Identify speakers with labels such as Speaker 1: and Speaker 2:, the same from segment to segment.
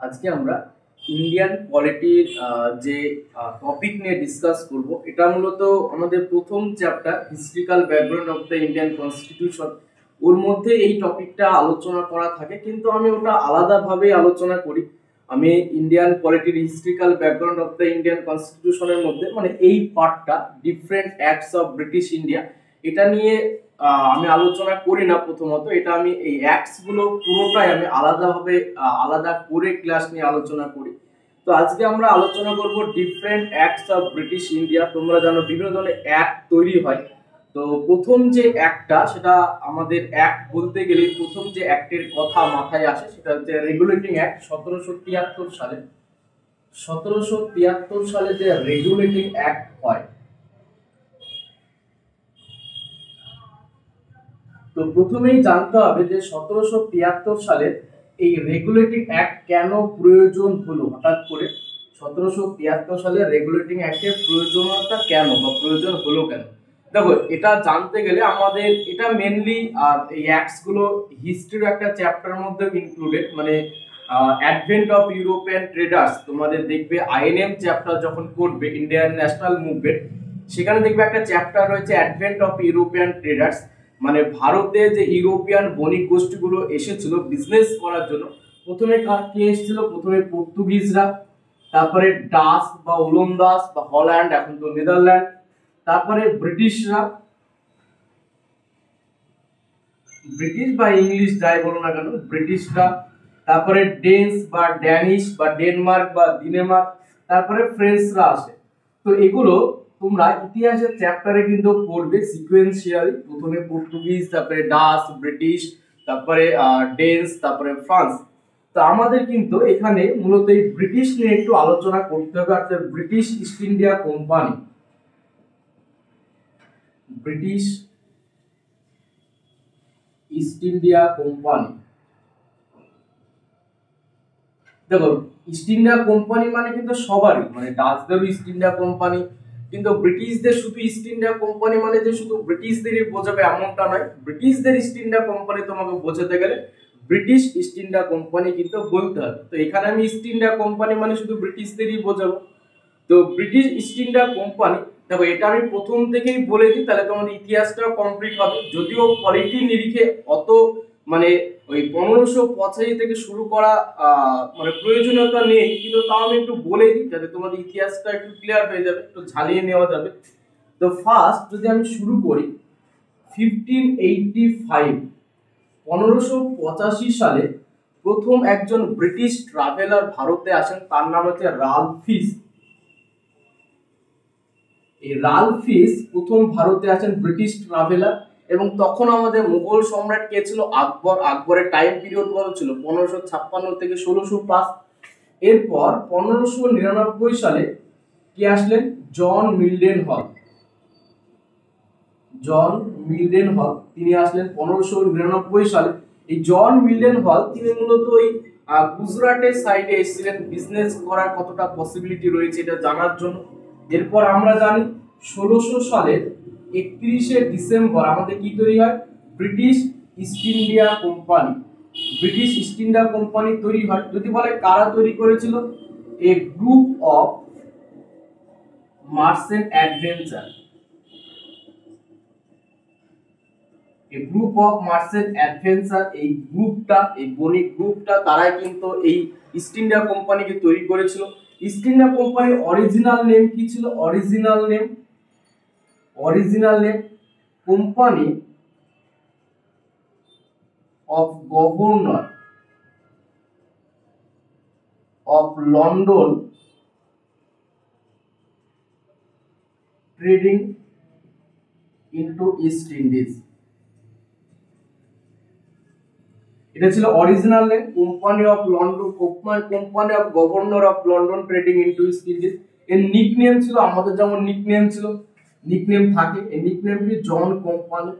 Speaker 1: আজকে আমরা ইন্ডিয়ান পলিটির যে টপিক নিয়ে ডিসকাস করব, এটা মূলত আমাদের প্রথম chapter historical background of the Indian constitution. ওর মধ্যে এই টপিকটা আলোচনা করা থাকে, কিন্তু আমি ওটা আলাদাভাবে আলোচনা করি। আমি ইন্ডিয়ান পলিটির historical background of the Indian কনস্টিটিউশনের মধ্যে মানে এই পার্টটা different acts of British India, এটা নিয়ে আমি আলোচনা করি না। প্রথমত এটা আমি এই অ্যাক্টস গুলো পুরোটাই আমি আলাদাভাবে আলাদা করে ক্লাস নিয়ে আলোচনা করি। তো আজকে আমরা আলোচনা করব different acts of British India. তোমরা জানো বিভিন্ন ধরনের অ্যাক্ট তৈরি হয়। তো প্রথম যে অ্যাক্টটা, সেটা আমাদের অ্যাক্ট বলতে গেলে প্রথম যে অ্যাক্টের কথা মাথায় আসে সেটা হচ্ছে রেগুলেটিং অ্যাক্ট 1773 সালে। 1773 সালে যে রেগুলেটিং অ্যাক্ট হয়, তো প্রথমেই জানতে হবে যে 1773 সালের এই রেগুলেটিং অ্যাক্ট কেন প্রয়োজন হলো হঠাৎ করে। 1773 সালের রেগুলেটিং অ্যাক্টের প্রয়োজনীয়তা কেন বা প্রয়োজন হলো কেন, দেখো এটা জানতে গেলে আমাদের এটা মেনলি এই অ্যাক্টস গুলো হিস্ট্রির একটা চ্যাপ্টার মধ্যে ইনক্লুডেড। মানে অ্যাডভেন্ট অফ ইউরোপিয়ান ট্রেডার্স, তোমাদের দেখবে আইএনএম চ্যাপ্টার যখন করবে ইন্ডিয়ান ন্যাশনাল মুভমেন্ট, সেখানে দেখবে একটা চ্যাপ্টার রয়েছে অ্যাডভেন্ট অফ ইউরোপিয়ান ট্রেডার্স। মানে ভারতে যে ইউরোপিয়ান বণিক গোষ্ঠীগুলো এসেছিল বিজনেস করার জন্য, প্রথমে কে এসেছিল? প্রথমে পর্তুগিজরা, তারপরে ডাচ বা ওলন্দাজ বা হল্যান্ড, এখন তো নেদারল্যান্ড, তারপরে ব্রিটিশরা, ব্রিটিশ বা ইংলিশ যাই বলো না কেন, ব্রিটিশরা, তারপরে ডেন্স বা ড্যানিশ বা ডেনমার্ক বা ডেনমার্ক, তারপরে ফ্রেঞ্চরা আসে। তো এগুলো তোমরা ইতিহাসের চ্যাপ্টারে কিন্তু পড়বে সিকোয়েন্সিয়ালি। প্রথমে পর্তুগিজ, তারপরে ডাচ, ব্রিটিশ, তারপরে ডেন্স, তারপরে ফ্রান্স। তো আমাদের কিন্তু এখানে মূলত এই ব্রিটিশ নিয়ে একটু আলোচনা করতে হবে। আর British East India company, British East India company, দেখো ইস্ট ইন্ডিয়া কোম্পানি মানে কিন্তু সবারই, মানে ডাচদেরও ইস্ট ইন্ডিয়া কোম্পানি, কিন্তু ব্রিটিশদের শুধু ইস্ট ইন্ডিয়া কোম্পানি মানে যে শুধু ব্রিটিশদেরই বোঝাবে এমনটা নয়। ব্রিটিশদের ইস্ট ইন্ডিয়া কোম্পানি তোমাকে বোঝাতে গেলে ব্রিটিশ ইস্ট ইন্ডিয়া কোম্পানি কিন্তু বলতে হবে। তো এখানে আমি ইস্ট ইন্ডিয়া কোম্পানি মানে শুধু ব্রিটিশদেরই বোঝাবো। তো ব্রিটিশ ইস্ট ইন্ডিয়া কোম্পানি, দেখো এটা আমি প্রথম থেকেই বলে দিই, তাহলে তোমাদের ইতিহাসটাও কমপ্লিট হবে। যদিও পলিটির নিরিখে অত মানে ওই 1585 থেকে শুরু করা মানে প্রয়োজনীয়তা নেই, কিন্তু তাও আমি একটু বলে দিই যাতে তোমাদের ইতিহাসটা একটু ক্লিয়ার হয়ে যাবে, একটু ঝালিয়ে নেওয়া যাবে। তো ফার্স্ট যদি আমি শুরু করি 1585, 1585 সালে প্রথম একজন ব্রিটিশ ট্রাভেলার ভারতে আসেন, তার নাম হচ্ছে রালফ ফিশ। এই রালফ ফিশ প্রথম ভারতে আসেন ব্রিটিশ ট্রাভেলার। এবং তখন আমাদের মুঘল সম্রাট কে ছিল? আকবর। আকবরের টাইম পিরিয়ড কত ছিল? 1556 থেকে 1605। এরপর 1599 সালে কে আসলেন? জন মিল্ডেন হল। জন মিল্ডেন হল তিনি আসলেন 1599 সালে। এই জন মিল্ডেন হল তিনি মূলত ওই গুজরাটের সাইডে এসেছিলেন বিজনেস করার কতটা পসিবিলিটি রয়েছে এটা জানার জন্য। এরপর আমরা জানি 1600 সালের 31শে ডিসেম্বর আমাদের কি তৈরি হয়? British East India company. British East India company তৈরি হয়। যদি বলে কারা তৈরি করেছিল? এ গ্রুপ অফ মার্চেন্ট অ্যাডভেঞ্চার, এই গ্রুপ অফ মার্চেন্ট অ্যাডভেঞ্চার, এই গ্রুপটা, এই বণিক গ্রুপটা তারাই কিন্তু এই ইস্ট ইন্ডিয়া কোম্পানিকে তৈরি করেছিল। ইস্ট ইন্ডিয়া কোম্পানির অরিজিনাল নেম কি ছিল? Original name company of governor of London trading into East Indies. এটা ছিল original name, company of London, company of governor of London trading into East Indies. এর nickname ছিল আমাদের যেমন নিকনেম ছিল, নিকনেম থাকে, এই নিকনেম কি? জন কোম্পানি।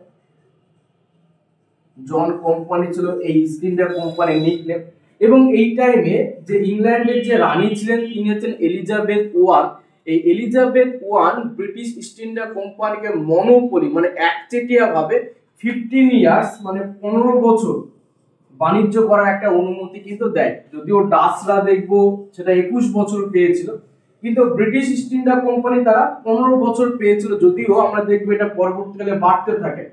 Speaker 1: জন কোম্পানি ছিল এই ইস্ট ইন্ডিয়া কোম্পানির নিকনেম। এবং এই টাইমে যে ইংল্যান্ডের যে রানী ছিলেন তিনি হচ্ছেন এলিজাবেথ ওয়ান। এই Elizabeth one British East India কোম্পানিকে মনোপলি মানে একচেটিয়া ভাবে 15 ইয়ার্স মানে 15 বছর বাণিজ্য করার একটা অনুমতি কিন্তু দেয়। যদিও ডাচরা দেখবো সেটা 21 বছর পেয়েছিল, কিন্তু ব্রিটিশ ইস্ট ইন্ডিয়া কোম্পানি তারা 15 বছর পেয়েছিল, যদিও আমরা দেখবো এটা পরবর্তীকালে বাড়তে থাকে।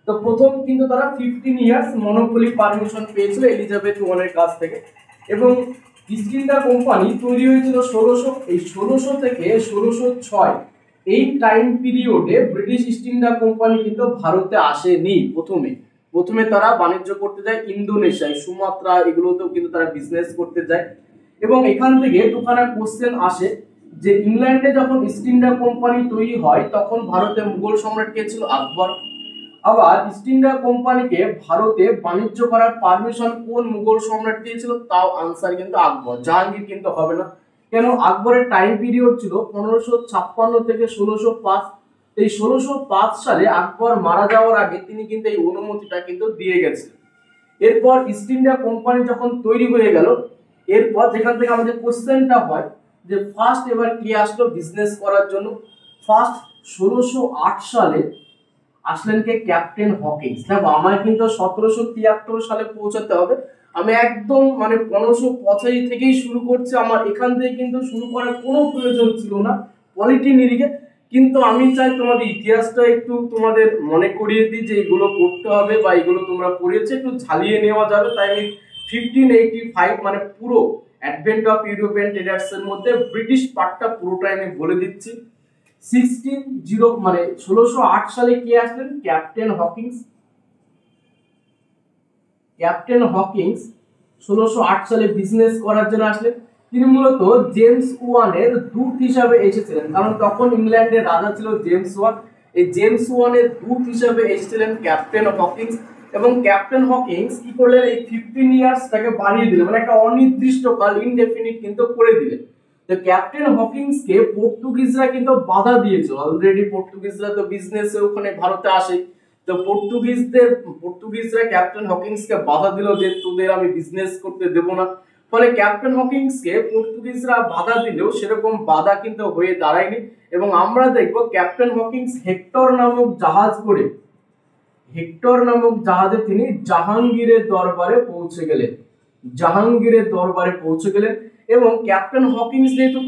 Speaker 1: তো প্রথম কিন্তু তারা 15 ইয়ার্স মনোপলি পারমিশন পেয়েছিল এলিজাবেথ ওয়ানের কাছ থেকে। এবং ইস্ট ইন্ডিয়া কোম্পানি তৈরি হয়েছিল 1600 থেকে 1606 এই টাইম পিরিয়ডে ব্রিটিশ ইস্ট ইন্ডিয়া কোম্পানি কিন্তু ভারতে আসেনি। প্রথমে তারা বাণিজ্য করতে যায় ইন্দোনেশিয়ায়, সুমাত্রা এগুলোতেও কিন্তু তারা বিজনেস করতে যায়। এবং এখান থেকে দুখানা কোশ্চেন আসে যে ইংল্যান্ডে যখন ইস্ট ইন্ডিয়া কোম্পানি তৈরি হয় তখন ভারতে মুঘল সম্রাট কে ছিল? আকবর। আবার ইস্ট ইন্ডিয়া কোম্পানিকে ভারতে বাণিজ্য করার পারমিশন কোন মুঘল সম্রাট দিয়েছিল? তাও আনসার কিন্তু আকবর, জাহাঙ্গীর কিন্তু হবে না। কেন? আকবরের টাইম পিরিয়ড ছিল 1556 থেকে 1605। এই 1605 সালে আকবর মারা যাওয়ার আগে তিনি কিন্তু এই অনুমতিটা কিন্তু দিয়ে গেছেন। এরপর ইস্ট ইন্ডিয়া কোম্পানি যখন তৈরি হয়ে গেল, এরপর যেখান থেকে আমাদের কোশ্চেনটা হয় যে ফার্স্ট এবার কে আসলো বিজনেস করার জন্য? ফার্স্ট 1608 সালে আসলেন কে? Captain Hawkins. দেখো আমার কিন্তু 1773 সালে পৌঁছাতে হবে, আমি একদম মানে 1585 থেকেই শুরু করছি, আমার এখান থেকে কিন্তু শুরু করার কোনো প্রয়োজন ছিল না পলিটি নিরিখে। কিন্তু আমি চাই তোমাদের ইতিহাসটা একটু তোমাদের মনে করিয়ে দিই যে এগুলো পড়তে হবে বা এগুলো তোমরা পড়েছো, একটু ঝালিয়ে নেওয়া যাবে। তাই আমি 1585 মানে পুরো অ্যাডভেন্ট অফ ইউরোপিয়ান ট্রেডার্স এর মধ্যে ব্রিটিশ পার্টটা পুরোটাই আমি বলে দিচ্ছি। 1608 সালে কে আসলেন? Captain Hawkins. ক্যাপ্টেন হকিংস 1608 সালে বিজনেস করার জন্য আসলেন। তিনি মূলত জেমস ওয়ানের দূত হিসাবে এসেছিলেন, কারণ তখন ইংল্যান্ডের রাজা ছিল জেমস ওয়ান। এই জেমস ওয়ানের দূত হিসাবে এসেছিলেন ক্যাপ্টেন হকিংস। এবং ক্যাপ্টেন হকিংস কি করলেন? এই 15 ইয়ার্সটাকে বাড়িয়ে দিলেন, মানে একটা অনির্দিষ্টকাল ইনডেফিনিট কিন্তু করে দিলেন। তো ক্যাপ্টেন হকিংসকে পর্তুগিজরা কিন্তু বাধা দিয়েছিল। অলরেডি পর্তুগিজরা তো বিজনেসে ওখানে ভারতে আসে, তো পর্তুগিজরা ক্যাপ্টেন হকিংসকে বাধা দিল যে তোদের আমি বিজনেস করতে দেব না। ফলে ক্যাপ্টেন হকিংসকে পর্তুগিজরা বাধা দিলেও সেরকম বাধা কিন্তু হয়ে দাঁড়ায়নি। এবং আমরা দেখব ক্যাপ্টেন হকিংস হেক্টর নামক জাহাজে তিনি জাহাঙ্গীরের দরবারে পৌঁছে গেলেন। এবং ক্যাপ্টেন হকিংস যেহেতু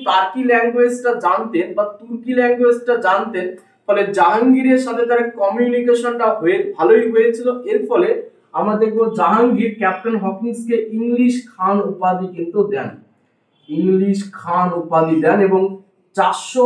Speaker 1: তুর্কি ল্যাঙ্গুয়েজটা জানতেন, ফলে জাহাঙ্গীরের সাথে তার কমিউনিকেশনটা ভালোই হয়েছিল। এর ফলে আমরা দেখবো জাহাঙ্গীর ক্যাপ্টেন হকিংসকে ইংলিশ খান উপাধি কিন্তু দেন, এবং 400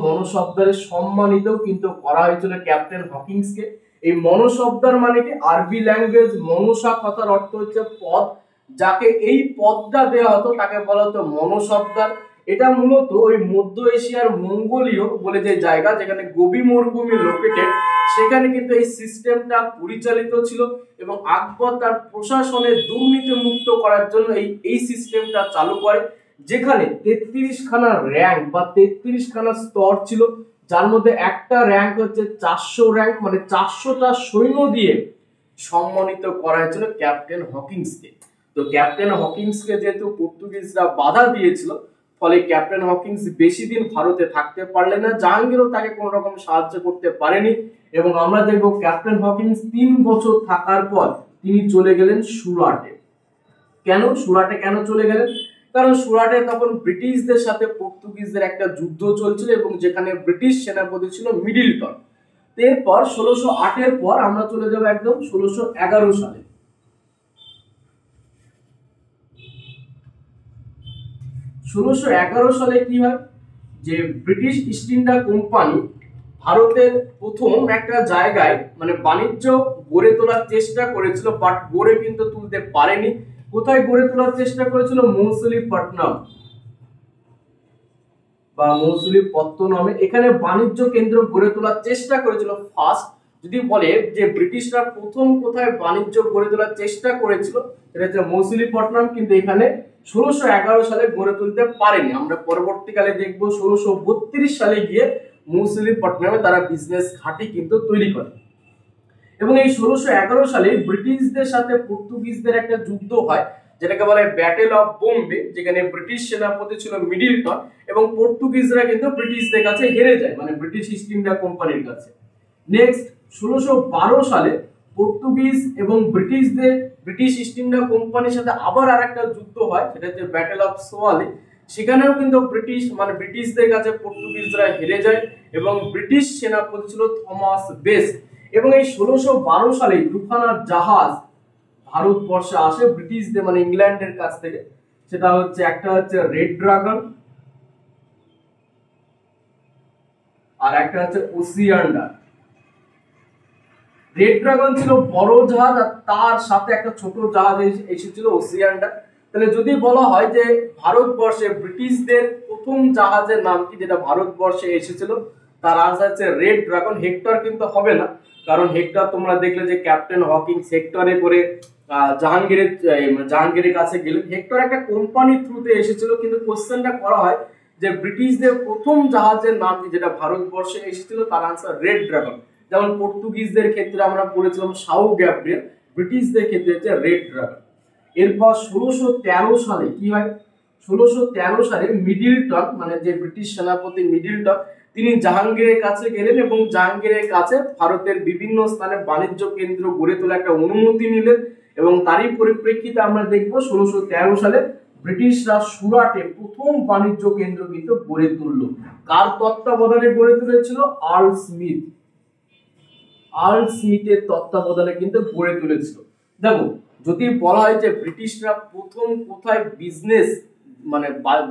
Speaker 1: মনসবদারে সম্মানিত কিন্তু করা হয়েছিল ক্যাপ্টেন হকিংসকে। এই মনসবদার মানে কি? আরবি ল্যাঙ্গুয়েজ মনসা কথার অর্থ হচ্ছে পদ, যাকে এই পদটা দেওয়া হতো তাকে বলা হতো মনসবদার। এটা মূলত ওই মধ্য এশিয়ার মঙ্গোলীয় বলে যে জায়গা যেখানে গোবি মরুভূমি লোকেটেড, সেখানে কিন্তু এই সিস্টেমটা পরিচালিত ছিল। এবং আকবর তার প্রশাসনে দুর্নীতি মুক্ত করার জন্য এই সিস্টেমটা চালু করে, যেখানে 33 খানা র্যাঙ্ক বা 33 খানা স্তর ছিল, যার মধ্যে একটা র্যাঙ্ক হচ্ছে 400 র্যাঙ্ক, মানে 400টা সৈন্য দিয়ে সম্মানিত করা হয়েছিল ক্যাপ্টেন হকিংসকে। তো ক্যাপ্টেন হকিংসকে যেহেতু পর্তুগিজরা বাধা দিয়েছিল, ফলে ক্যাপ্টেন হকিংস বেশি দিন ভারতে থাকতে পারলেন না, জাহাঙ্গীরও তাকে কোনো রকম সাহায্য করতে পারেনি। এবং আমরা দেখব ক্যাপ্টেন হকিংস 3 বছর থাকার পর তিনি চলে গেলেন সুরাটে। সুরাটে কেন চলে গেলেন? কারণ সুরাটে তখন ব্রিটিশদের সাথে পর্তুগিজদের একটা যুদ্ধ চলছিল এবং যেখানে ব্রিটিশ সেনাপতি ছিল মিডলটন। এরপর 1608 এর পর আমরা চলে যাব একদম 1611 সালে। 1611 সালে কি হয় যে ব্রিটিশ ইস্ট ইন্ডিয়া কোম্পানি ভারতের প্রথম একটা জায়গায় মানে বাণিজ্য গড়ে তোলার চেষ্টা করেছিল, বাট গড়ে কিন্তু তুলতে পারেনি। কোথায় গড়ে তোলার চেষ্টা করেছিল? মৌসুলিপত্তনমে এখানে বাণিজ্য কেন্দ্র গড়ে তোলার চেষ্টা করেছিল ফার্স্ট। যদি বলে যে ব্রিটিশরা প্রথম কোথায় বাণিজ্য গড়ে তোলার চেষ্টা করেছিল, এটা হচ্ছে মৌসুলিপট্টনম, কিন্তু এখানে 1611 সালে গড়ে তুলতে পারেনি। আমরা পরবর্তীকালে দেখব 1632 সালে গিয়ে মৌসুলিপট্টনমে তারা বিজনেস ঘাঁটি কিন্তু তৈরি করে। এবং এই 1611 সালে ব্রিটিশদের সাথে পর্তুগিজদের একটা যুদ্ধ হয়, যেটাকে বলে ব্যাটেল অফ বোম্বে, যেখানে ব্রিটিশ সেনাপতি ছিল মিডলটন এবং পর্তুগিজরা কিন্তু ব্রিটিশদের কাছে হেরে যায়, মানে ব্রিটিশ ইস্ট ইন্ডিয়া কোম্পানির কাছে। নেক্সট 1612 সালে পর্তুগিজ এবং ব্রিটিশ ইস্ট ইন্ডিয়া কোম্পানির সাথে আবার আরেকটা যুদ্ধ হয়, সেটা হচ্ছে ব্যাটেল অফ সোয়ালে। সেখানেও কিন্তু ব্রিটিশদের কাছে পর্তুগিজরা হেরে যায় এবং ব্রিটিশ সেনাপতি ছিল থমাস বেস্ট। এবং এই 1612 সালে দুখানা জাহাজ ভারতবর্ষে আসে ব্রিটিশদের ইংল্যান্ডের কাছ থেকে। সেটা হচ্ছে একটা হচ্ছে রেড ড্রাগন আর একটা হচ্ছে ওসিয়ান্ডার। রেড ড্রাগন ছিল বড় জাহাজ আর তার সাথে একটা ছোট জাহাজ এসেছিল ওসিয়ান্ডার। তাহলে যদি বলা হয় যে ভারতবর্ষে ব্রিটিশদের প্রথম জাহাজের নাম কি যেটা ভারতবর্ষে এসেছিল, তার আনসার হচ্ছে রেড ড্রাগন। হেক্টর কিন্তু হবে না, কারণ হেক্টর তোমরা দেখলে যে ক্যাপ্টেন হকিংস হেক্টরে করে জাহাঙ্গীরের কাছে গেলেন। হেক্টর একটা কোম্পানির থ্রুতে এসেছিল, কিন্তু কোশ্চেনটা করা হয় যে ব্রিটিশদের প্রথম জাহাজের নাম কি যেটা ভারতবর্ষে এসেছিল, তার আনসার রেড ড্রাগন। যেমন পর্তুগিজদের ক্ষেত্রে আমরা পড়েছিলাম সাউ গ্যাব্রিয়েল, ব্রিটিশদের ক্ষেত্রে হচ্ছে রেড ড্রাগন। এরপর 1613 সালে কি হয়, 1613 সালে মিডলটন যে ব্রিটিশ সেনাপতি মিডলটন তিনি জাহাঙ্গীরের কাছে গেলেন এবং জাহাঙ্গীরের কাছে ভারতের বিভিন্ন স্থানে বাণিজ্য কেন্দ্র গড়ে তোলা একটা অনুমতি নিলেন। এবং তারই পরিপ্রেক্ষিতে আমরা দেখবো 1613 সালে ব্রিটিশরা সুরাটে প্রথম বাণিজ্য কেন্দ্র কিন্তু গড়ে তুললো। কার তত্ত্বাবধানে গড়ে তুলেছিল? আর্ল স্মিথের তত্ত্বাবধানে কিন্তু গড়ে তুলেছিল। দেখো, যদি বলা হয় যে ব্রিটিশরা প্রথম কোথায় বিজনেস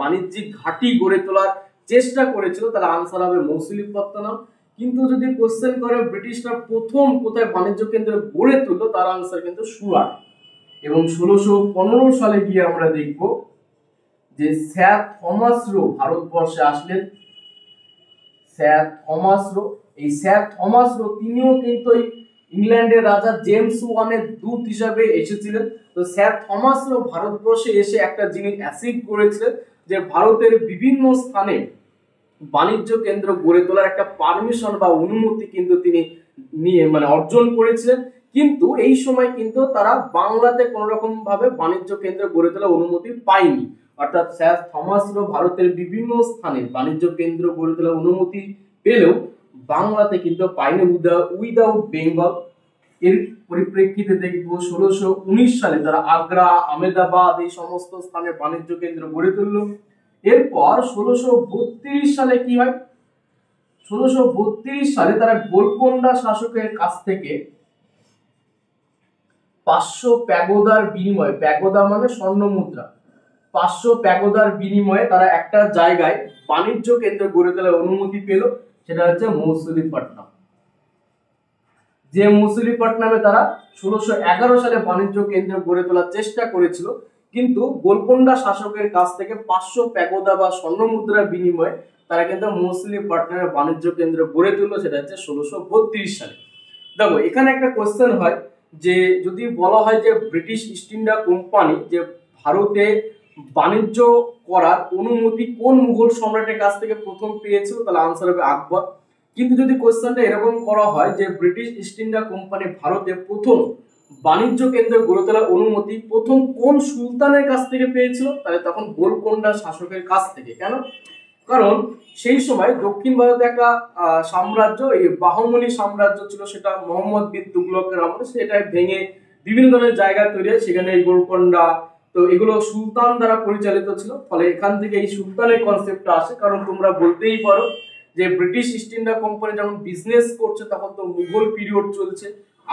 Speaker 1: বাণিজ্যিক ঘাঁটি গড়ে তোলার চেষ্টা করেছিল, তাহলে আনসার হবে মৌসুলিপত্তনম। কিন্তু যদি কোশ্চেন করে ব্রিটিশরা প্রথম কোথায় বাণিজ্য কেন্দ্র গড়ে তুললো, তার আনসার কিন্তু সুরাট। এবং 1615 সালে গিয়ে আমরা দেখব যে স্যার থমাস রো ভারতবর্ষে আসলেন। এই স্যার থমাস রো তিনিও কিন্তু ইংল্যান্ডের রাজা জেমস ওয়ানের দূত হিসাবে এসেছিলেন। তো স্যার থমাস রো ভারতবর্ষে এসে একটা জিনিস অ্যাচিভ করেছিলেন যে ভারতের বিভিন্ন স্থানে বাণিজ্য কেন্দ্র গড়ে তোলার একটা পারমিশন বা অনুমতি কিন্তু তিনি নিয়ে অর্জন করেছিলেন। কিন্তু এই সময় কিন্তু তারা বাংলাতে কোন রকম ভাবে বাণিজ্য কেন্দ্র গড়ে তোলার অনুমতি পায়নি। অর্থাৎ স্যার থমাস রো ভারতের বিভিন্ন স্থানে বাণিজ্য কেন্দ্র গড়ে তোলার অনুমতি পেলেও বাংলাতে কিন্তু পায়নি, উইদাউট বেঙ্গল। এর পরিপ্রেক্ষিতে দেখব 1619 সালে তারা আগ্রা, আহমেদাবাদ এই সমস্ত স্থানে বাণিজ্য কেন্দ্র গড়ে তুলল। এরপর 1632 সালে কি হয়, 1632 সালে তারা গোলকোন্ডা শাসকের কাছ থেকে 500 প্যাগোদার বিনিময়ে, প্যাগোদা স্বর্ণ মুদ্রা, 500 প্যাগোদার বিনিময়ে তারা একটা জায়গায় বাণিজ্য কেন্দ্র গড়ে তোলার অনুমতি পেল, সেটা হচ্ছে মৌসুলিপট্টনম। যে মৌসুলিপট্টনমে তারা 1611 সালে বাণিজ্য কেন্দ্র গড়ে তোলার চেষ্টা করেছিল, কিন্তু গোলকোন্ডা শাসকের কাছ থেকে 500 প্যাগোদা বা স্বর্ণ মুদ্রার বিনিময়ে তারা কিন্তু মৌসুলিপট্টনমে বাণিজ্য কেন্দ্র গড়ে তুললো, সেটা হচ্ছে 1632 সালে। দেখো, এখানে একটা কোশ্চেন হয় যে যদি বলা হয় যে ব্রিটিশ ইস্ট ইন্ডিয়া কোম্পানি যে ভারতে বাণিজ্য করার অনুমতি কোন মুঘল সম্রাটের কাছ থেকে প্রথম পেয়েছিল, তাহলে আনসার হবে আকবর। কিন্তু যদি কোশ্চেনটা এরকম করা হয় যে ব্রিটিশ ইস্ট ইন্ডিয়া কোম্পানি ভারতে প্রথম বাণিজ্য কেন্দ্র গড়ে তোলার অনুমতি প্রথম কোন সুলতানের কাছ থেকে পেয়েছিল, তাহলে তখন গোলকোন্ডা শাসকের কাছ থেকে। কেন? কারণ সেই সময় দক্ষিণ ভারতে একটা সাম্রাজ্য, এই বাহমনি সাম্রাজ্য ছিল, সেটা মোহাম্মদ বিন তুগলকের আমলে সেটা ভেঙে বিভিন্ন ধরনের জায়গা তৈরি হয়, সেখানে এই গোলকোন্ডা, তো এগুলো সুলতান দ্বারা পরিচালিত ছিল। ফলে এখান থেকে এই সুলতানের কনসেপ্টটা আসে। কারণ তোমরা বলতেই পারো যে ব্রিটিশ ইস্ট ইন্ডিয়া কোম্পানি যখন বিজনেস করছে তখন তো মুঘল পিরিয়ড চলছে,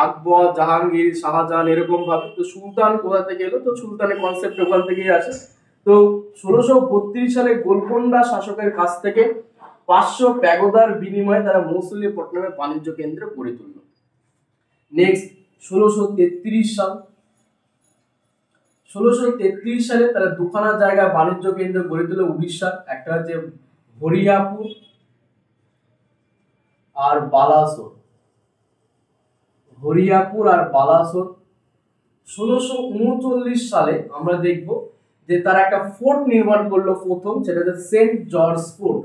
Speaker 1: আকবর, জাহাঙ্গীর, শাহজাহান এরকম ভাবে। তো সুলতান কোথা থেকে এলো, তো সুলতানের কনসেপ্ট ওখান থেকেই আসে। তো 1632 সালে গোলকোন্ডা শাসকের কাছ থেকে 500 প্যাগোদার বিনিময়ে তারা মৌসুলিপট্টনমে বাণিজ্য কেন্দ্র গড়ে তুলল। নেক্সট 1633 সাল, 1633 সালে তারা দুখানা জায়গায় বাণিজ্য কেন্দ্র গড়ে তুলে উড়িষ্যার, একটা হচ্ছে হরিয়াপুর আর বালাসোর। 1639 সালে আমরা দেখব যে তারা একটা ফোর্ট নির্মাণ করলো প্রথম, সেটা হচ্ছে সেন্ট জর্জ ফোর্ট।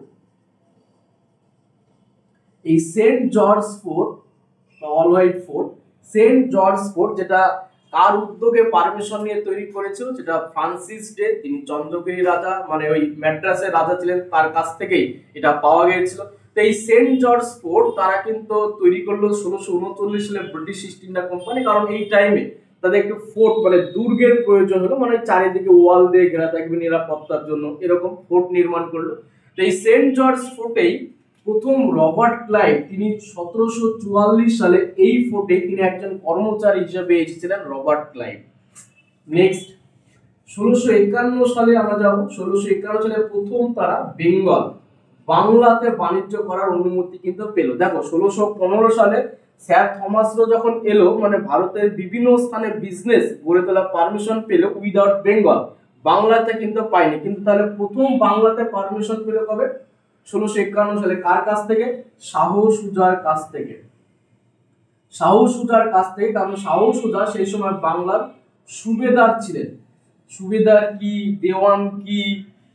Speaker 1: এই সেন্ট জর্জ ফোর্ট বা all white fort, saint George fort যেটা কার উদ্যোগে পারমিশন নিয়ে তৈরি করেছিল, যেটা ফ্রান্সিস ডে, তিনি চন্দ্রগিরি রাজা ওই ম্যাড্রাসের রাজা ছিলেন, তার কাছ থেকেই এটা পাওয়া গিয়েছিল। তো এই সেন্ট জর্জ ফোর্ট তারা কিন্তু তৈরি করলো 1639 সালে ব্রিটিশ ইস্ট ইন্ডিয়া কোম্পানি, কারণ এই টাইমে তাদের একটু ফোর্ট মানে দুর্গের প্রয়োজন হলো, মানে চারিদিকে ওয়াল দিয়ে ঘেরা থাকবে নিরাপত্তার জন্য, এরকম ফোর্ট নির্মাণ করলো। তো এই সেন্ট জর্জ ফোর্টেই প্রথম রবার্ট ক্লাইভ তিনি 1744 সালে এই ফোর্টে তিনি একজন কর্মচারী হিসেবে এসেছিলেন রবার্ট ক্লাইভ। নেক্সট 1651 সালে আমরা যাব। 1651 সালে প্রথম তারা বেঙ্গল বাংলাতে বাণিজ্য করার অনুমতি কিন্তু পেল। দেখো 1615 সালে স্যার থমাস লো যখন এলো, মানে ভারতের বিভিন্ন স্থানে বিজনেস গড়ে তোলার পারমিশন পেল উইদাউট বেঙ্গল, বাংলাতে কিন্তু পায়নি। কিন্তু তাহলে প্রথম বাংলাতে পারমিশন পেল কবে? 1651 সালে। কার কাছ থেকে? শাহ সুজার কাছ থেকে। শাহ সুজার কাছ থেকে, কারণ শাহ সুজা সেই সময় বাংলার সুবেদার ছিলেন। সুবেদার কি, দেওয়ান কি,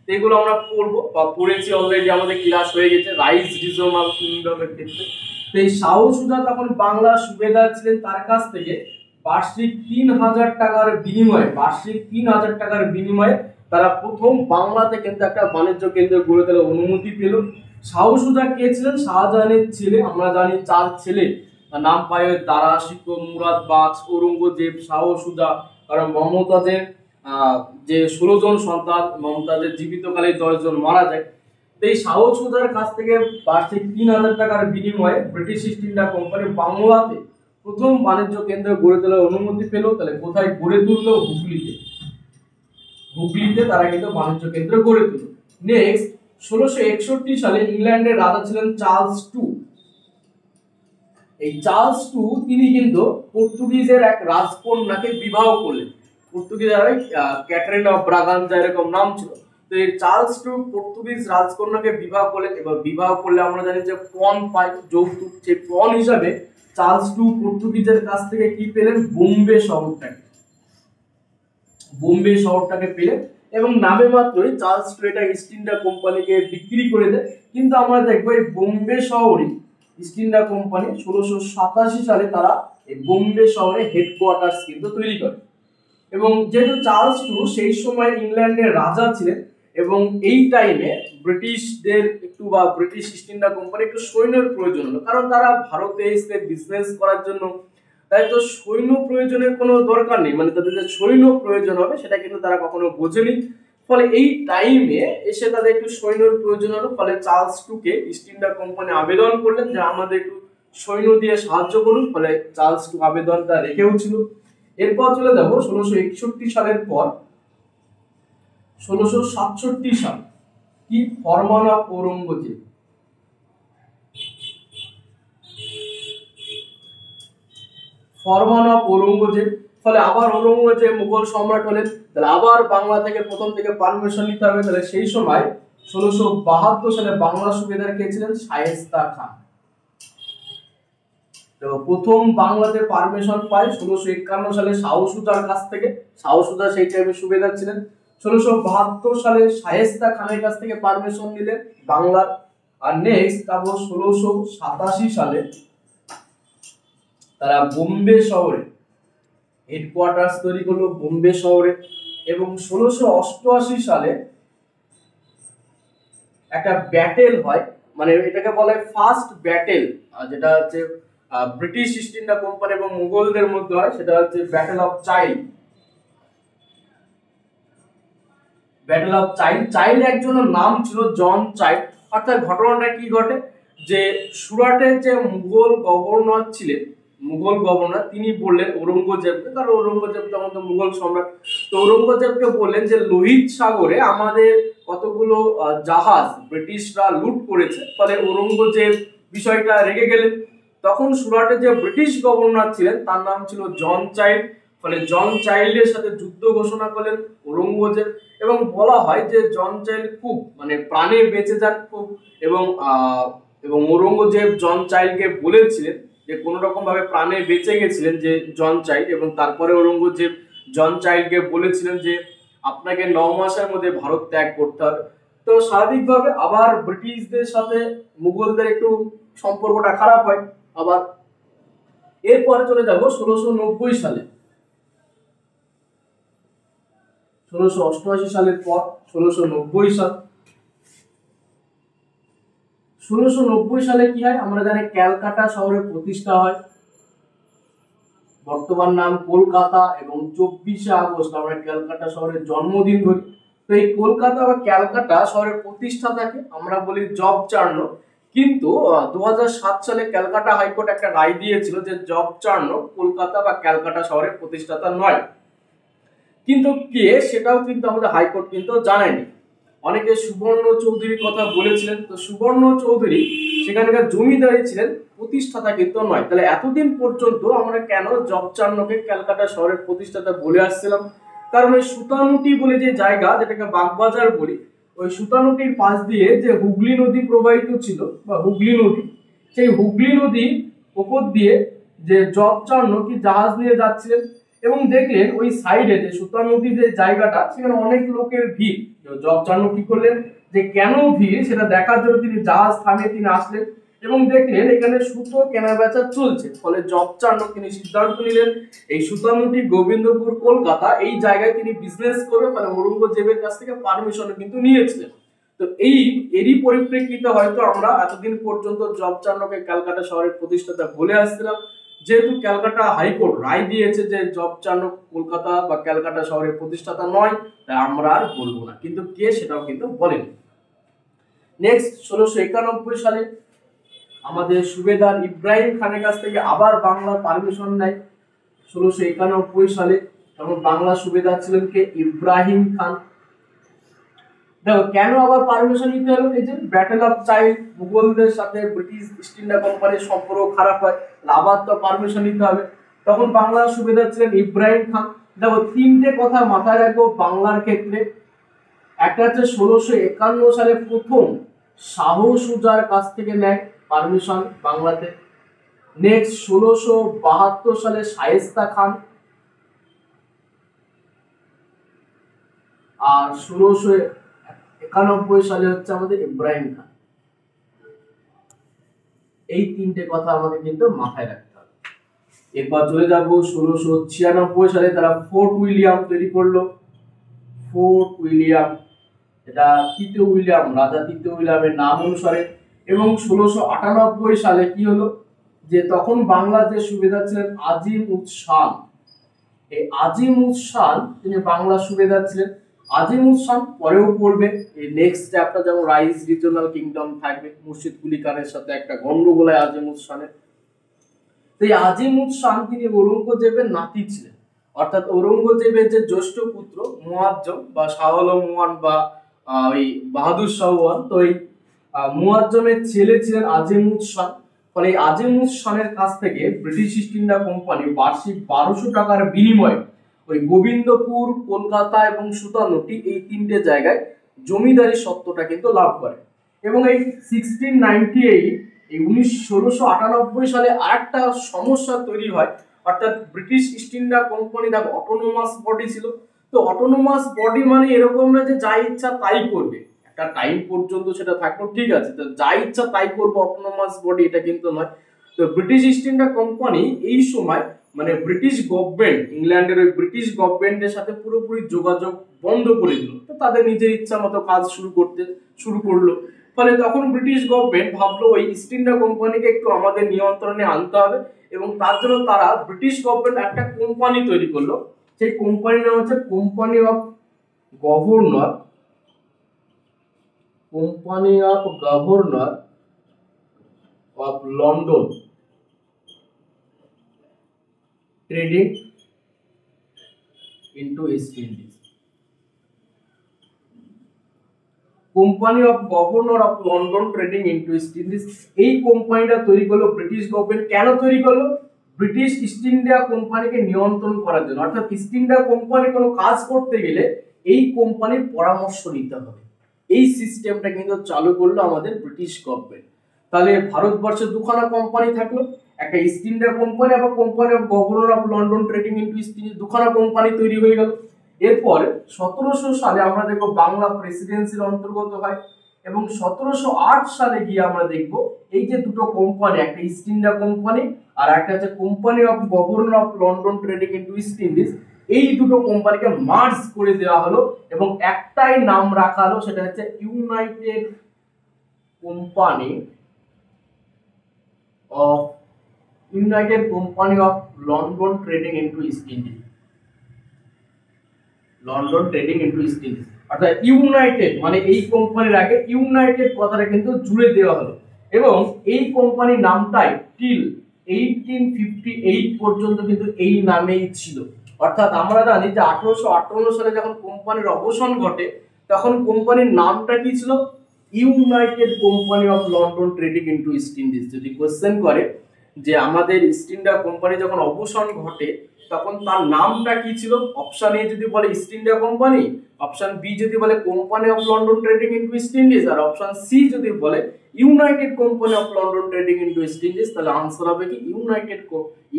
Speaker 1: এগুলো আমরা পড়বো বা পড়েছি অলরেডি, আমাদের ক্লাস হয়ে গেছে রাইস রিজনাল কিংডমের ক্ষেত্রে। তো এই শাহ সুজা তখন বাংলার সুবেদার ছিলেন, তার কাছ থেকে বার্ষিক 3000 টাকার বিনিময়ে, বার্ষিক 3000 টাকার বিনিময়ে তারা প্রথম বাংলাতে কিন্তু একটা বাণিজ্য কেন্দ্র গড়ে তোলার অনুমতি পেল। শাহ সুজা কে ছিলেন? শাহজাহানের ছেলে। আমরা জানি 4 ছেলে নাম পায়, দারা শিকো, মুরাদ বাক্স, ঔরঙ্গজেব, শাহ সুজা। কারণ মমতাজের যে 16 জন সন্তান, মমতাজের জীবিতকালে 10 জন মারা যায়। এই শাহ সুজার কাছ থেকে বার্ষিক 3000 টাকার বিনিময়ে ব্রিটিশ ইস্ট ইন্ডিয়া কোম্পানি বাংলাতে প্রথম বাণিজ্য কেন্দ্র গড়ে তোলার অনুমতি পেল। তাহলে কোথায় গড়ে তুললো? হুগলিতে। হুগলিতে তারা কিন্তু বাণিজ্য কেন্দ্র গড়ে তুলল। নেক্সট 1661 সালে ইংল্যান্ডের রাজা ছিলেন চার্লস টু। এই চার্লস টু তিনি কিন্তু পর্তুগিজের এক রাজকন্যাকে বিবাহ করলেন। পর্তুগিজের ক্যাটারিন অফ ব্রাগানজা এরকম নাম ছিল। তো এই চার্লস টু পর্তুগিজ রাজকন্যাকে বিবাহ করলেন। এবার বিবাহ করলে আমরা জানি যে পণ পায়, যৌতুক। যে পণ হিসাবে চার্লস টু পর্তুগিজের কাছ থেকে কি পেলেন? বোম্বে শহরটাকে, বোম্বে শহরটাকে পেলেন। এবং নামে মাত্রই চার্লস টু এটা ইস্ট ইন্ডিয়া কোম্পানিকে বিক্রি করে দেয়। কিন্তু আমরা দেখবো এই বোম্বে শহরই ইস্ট ইন্ডিয়া কোম্পানি 1687 সালে তারা এই বোম্বে শহরে হেডকোয়ার্টার্স কিন্তু তৈরি করে। এবং যেহেতু চার্লস টু সেই সময় ইংল্যান্ডের রাজা ছিলেন, এবং এই টাইমে ব্রিটিশদের একটু বা ব্রিটিশ ইস্ট ইন্ডিয়া কোম্পানি একটু সৈন্যের প্রয়োজন হলো, কারণ তারা ভারতে এসে বিজনেস করার জন্য, তাই তো সৈন্য প্রয়োজনের কোনো দরকার নেই, মানে তাদের যে সৈন্য প্রয়োজন হবে সেটা কিন্তু তারা কখনো বোঝেনি। ফলে এই টাইমে এসে তাদের একটু সৈন্যের প্রয়োজন হলো। ফলে চার্লস টুকে ইস্ট ইন্ডিয়া কোম্পানি আবেদন করলেন যে আমাদের একটু সৈন্য দিয়ে সাহায্য করুন। ফলে চার্লস টু আবেদনটা রেখেও ছিল। এরপর চলে যাব 1661 সালের পর 1667 সাল, কি? ফরমান অফ ঔরঙ্গজেব। ফরমান অফ ঔরঙ্গজেব। ফলে আবার ঔরঙ্গজেব মুঘল সম্রাট হলেন। তাহলে আবার বাংলা থেকে প্রথম থেকে পারমিশন নিতে হবে। তাহলে সেই সময় 1672 সালে বাংলা সুবেদার কে ছিলেন? শায়েস্তা খান। তো প্রথম বাংলাতে পারমিশন পায় 1651 সালে শাহ সুজার কাছ থেকে। শাহ সুজা সেই টাইমে সুবেদার ছিলেন। 1672 সালে শায়েস্তা খানের কাছ থেকে পারমিশন নিলেন বাংলার। আর নেক্সট তারপর 1687 সালে তারা বোম্বে শহরে হেডকোয়ার্টার্স তৈরি করলো, বোম্বে শহরে। এবং 1688 সালে একটা ব্যাটেল হয়, মানে এটাকে বলে ফার্স্ট ব্যাটেল, যেটা হচ্ছে ব্রিটিশ ইস্ট ইন্ডিয়া কোম্পানি এবং মুঘলদের মধ্যে হয়, সেটা হচ্ছে battle of child. Battle of child. Child একজনের নাম ছিল জন চাইল্ড। অর্থাৎ ঘটনাটা কি ঘটে, যে সুরাটের যে মুঘল গভর্নর ছিলেন, মুঘল গভর্নর তিনি বললেন ঔরঙ্গজেবকে, কারণ ঔরঙ্গজেব তখন তো মুঘল সম্রাট, তো ঔরঙ্গজেবকে বললেন যে লোহিত সাগরে আমাদের কতগুলো জাহাজ ব্রিটিশরা লুট করেছে। ফলে ঔরঙ্গজেব বিষয়টা রেগে গেলেন। তখন সুরাটে যে ব্রিটিশ গভর্নর ছিলেন তার নাম ছিল জন চাইল্ড। ফলে জন চাইল্ডের সাথে যুদ্ধ ঘোষণা করলেন ঔরঙ্গজেব। এবং বলা হয় যে জন চাইল্ড খুব মানে প্রাণে বেঁচে যান খুব, এবং ঔরঙ্গজেব জন চাইল্ডকে বলেছিলেন যে কোন রকম ভাবে প্রাণে বেঁচে গেছিলেন যে জন চাইল্ড। এবং তারপরে ঔরঙ্গজেব জন চাইল্ডকে বলেছিলেন যে আপনাকে 9 মাসের মধ্যে ভারত ত্যাগ করতে হবে। তো স্বাভাবিকভাবে আবার ব্রিটিশদের সাথে মুঘলদের একটু সম্পর্কটা খারাপ হয় আবার। এরপরে চলে যাব 1690 সালে। 1688 সালের পর 1690 সাল। 1690 সালে কি হয় আমরা জানি ক্যালকাটা শহরের প্রতিষ্ঠা হয়, বর্তমান নাম কলকাতা, এবং 24শে আগস্ট আমরা ক্যালকাটা শহরের জন্মদিন ধরি। তো এই কলকাতা বা ক্যালকাটা শহরের প্রতিষ্ঠাতাকে আমরা বলি জব চার্নক। কিন্তু 2007 সালে ক্যালকাটা হাইকোর্ট একটা রায় দিয়েছিল যে জব চার্নক কলকাতা বা ক্যালকাটা শহরের প্রতিষ্ঠাতা নয়। কিন্তু কে সেটাও কিন্তু আমাদের হাইকোর্ট কিন্তু জানায়নি। অনেকে সুবর্ণ চৌধুরীর কথা বলেছিলেন, তো সুবর্ণ চৌধুরী সেখানকার জমিদারি ছিলেন, প্রতিষ্ঠাতা কিন্তু নয়। তাহলে এতদিন পর্যন্ত আমরা কেন জব চার্নকে ক্যালকাটা শহরের প্রতিষ্ঠাতা বলে আসছিলাম? কারণ ওই সুতানুটি বলে যে জায়গা, যেটাকে বাগবাজার বলি, ওই সুতানুটির পাশ দিয়ে যে হুগলি নদী প্রবাহিত ছিল বা হুগলি নদী, সেই হুগলি নদীর উপর দিয়ে যে জব চার্নক কি জাহাজ নিয়ে যাচ্ছিলেন, এবং দেখলেন ওই সাইডে যে সুতা নদীর যে জায়গাটা, সেখানে অনেক লোকের ভিড়। জব চার্নক কি করলেন যে কেন ভিড় সেটা দেখার জন্য তিনি জাহাজ থামিয়ে তিনি আসলেন এবং দেখলেন এখানে সুতো কেনা বেচা চলছে। ফলে জব চার্নক তিনি সিদ্ধান্ত নিলেন এই সুতানুটি গোবিন্দপুর কলকাতা এই জায়গায় তিনি বিজনেস করবে। মানে ঔরঙ্গজেবের কাছ থেকে পারমিশন কিন্তু নিয়েছিলেন। তো এরই পরিপ্রেক্ষিতে হয়তো আমরা এতদিন পর্যন্ত জব চার্নকে ক্যালকাটা শহরের প্রতিষ্ঠাতা বলে আসছিলাম। যেহেতু ক্যালকাটা হাইকোর্ট রায় দিয়েছে যে জব চার্নক কলকাতা বা ক্যালকাটা শহরের প্রতিষ্ঠাতা নয়, তাই আমরা আর বলবো না। কিন্তু কে সেটাও কিন্তু বলেনি। নেক্সট 1691 সালে আমাদের সুবেদার ইব্রাহিম খানের কাছ থেকে আবার বাংলার পারমিশন নেয় 1691 সালে। তখন বাংলা সুবেদার ছিলেন কে? ইব্রাহিম খান। দেখো কেন আবার পারমিশন নিতে হলো? এই যে ব্যাটেল অফ চাইল্ড, মুঘলদের সাথে ব্রিটিশ ইস্ট ইন্ডিয়া কোম্পানির সম্পর্ক খারাপ হয়, আবার তো পারমিশন নিতে হবে। তখন বাংলার সুবেদার ছিলেন ইব্রাহিম খান। দেখো তিনটে কথা মাথায় রাখবো বাংলার ক্ষেত্রে। একটা হচ্ছে 1651 সালে প্রথম শাহ সুজার কাছ থেকে নেয় পারমিশন বাংলাতে। নেক্সট 1672 সালে শায়েস্তা খান, আর 1691 সালে হচ্ছে আমাদের ইব্রাহিম খান। এই তিনটে কথা আমাকে কিন্তু মাথায় রাখতে হবে। এরপর চলে যাবো 1696 সালে তারা ফোর্ট উইলিয়াম তৈরি করলো। ফোর্ট উইলিয়াম, এটা তৃতীয় উইলিয়াম, রাজা তৃতীয় উইলিয়ামের নাম অনুসারে। এবং 1698 সালে কি হলো যে তখন বাংলার যে সুবেদার ছিলেন আজিম উদ শান, এই আজিম উদ শান তিনি বাংলা সুবেদার ছিলেন। আজিম উদ শান পরেও পড়বে, এই নেক্সট চ্যাপ্টার যেমন রাইজ রিজিওনাল কিংডম থাকবে, মুর্শিদ কুলি খানের সাথে একটা গন্ডগোল হয় আজিম উদ শানের। এই আজিম উদ শান তিনি ঔরঙ্গজেবের নাতি ছিলেন, অর্থাৎ ঔরঙ্গজেবের যে জ্যেষ্ঠ পুত্র মুয়াজ্জম বা শাহ আলম ওয়ান বা ওই বাহাদুর শাহ ওয়ান, তো এই মুয়াজ্জমের ছেলে ছিলেন আজিম উদ শান। ফলে এই আজিম উদ শানের কাছ থেকে ব্রিটিশ ইস্ট ইন্ডিয়া কোম্পানি বার্ষিক 1200 টাকার বিনিময়ে ওই গোবিন্দপুর, কলকাতা এবং সুতানুটি এই তিনটে জায়গায় জমিদারি সত্ত্বটা কিন্তু লাভ করে। এবং এই 1698 এই 1698 সালে আরেকটা সমস্যা তৈরি হয়, অর্থাৎ ব্রিটিশ ইস্ট ইন্ডিয়া কোম্পানি দেখো অটোনোমাস বডি ছিল। তো অটোনোমাস বডি মানে এরকম না যে যা ইচ্ছা তাই করবে, একটা টাইম পর্যন্ত সেটা থাকলো, ঠিক আছে, তো যা ইচ্ছা তাই করবো অটোনোমাস বডি, এটা কিন্তু নয়। তো ব্রিটিশ ইস্ট ইন্ডিয়া কোম্পানি এই সময় মানে ব্রিটিশ গভর্নমেন্ট, ইংল্যান্ডের ওই ব্রিটিশ গভর্নমেন্টের সাথে পুরোপুরি যোগাযোগ বন্ধ করে দিল। তো তাদের নিজের ইচ্ছা মতো কাজ শুরু করলো। ফলে তখন ব্রিটিশ গভর্নমেন্ট ভাবলো ওই ইস্ট ইন্ডিয়া কোম্পানিকে একটু আমাদের নিয়ন্ত্রণে আনতে হবে, এবং তার জন্য তারা ব্রিটিশ গভর্নমেন্ট একটা কোম্পানি তৈরি করলো। সেই কোম্পানির নাম হচ্ছে company of governor, company of governor of London trading into East Indies. Company of governor of London trading into East Indies, এই কোম্পানিটা তৈরি করলো ব্রিটিশ গভর্নমেন্ট। কেন তৈরি করলো? ব্রিটিশ ইস্ট ইন্ডিয়া কোম্পানিকে নিয়ন্ত্রণ করার জন্য। অর্থাৎ ইস্ট ইন্ডিয়া কোম্পানি কোনো কাজ করতে গেলে এই কোম্পানির পরামর্শ নিতে হবে। এই সিস্টেমটা কিন্তু চালু করলো আমাদের ব্রিটিশ গভর্নমেন্ট। তাহলে ভারতবর্ষে দুখানা কোম্পানি থাকলো, একটা ইস্ট ইন্ডিয়া কোম্পানি এবং company of governor of London trading into East Indies, দুখানা কোম্পানি তৈরি হয়ে গেল। এরপর 1700 সালে আমরা দেখবো বাংলা প্রেসিডেন্সির অন্তর্গত হয়, এবং 1708 সালে গিয়ে আমরা দেখবো এই যে দুটো কোম্পানি, একটা ইস্ট ইন্ডিয়া কোম্পানি আর একটা হচ্ছে company of governor of London trading into East Indies, এই দুটো কোম্পানিকে মার্জ করে দেওয়া হলো এবং একটাই নাম রাখা হলো, সেটা হচ্ছে United company of United company of London trading into East Indies. London trading into East Indies অর্থাৎ ইউনাইটেড মানে এই কোম্পানির আগে ইউনাইটেড কথাটা কিন্তু জুড়ে দেওয়া হলো এবং এই কোম্পানির নামটাই টিল 1858 পর্যন্ত কিন্তু এই নামেই ছিল। অর্থাৎ আমরা জানি যে 1858 সালে যখন কোম্পানির অবসান ঘটে তখন কোম্পানির নামটা কি ছিল? United company of London trading into East Indies. যদি কোশ্চেন করে যে আমাদের ইস্ট ইন্ডিয়া কোম্পানি যখন অবসান ঘটে তখন তার নামটা কি ছিল, অপশন এ যদি বলে East India company, option B যদি বলে company of London trading into East Indies, আর অপশন সি যদি বলে united company of London trading into East Indies, তাহলে আনসার হবে কি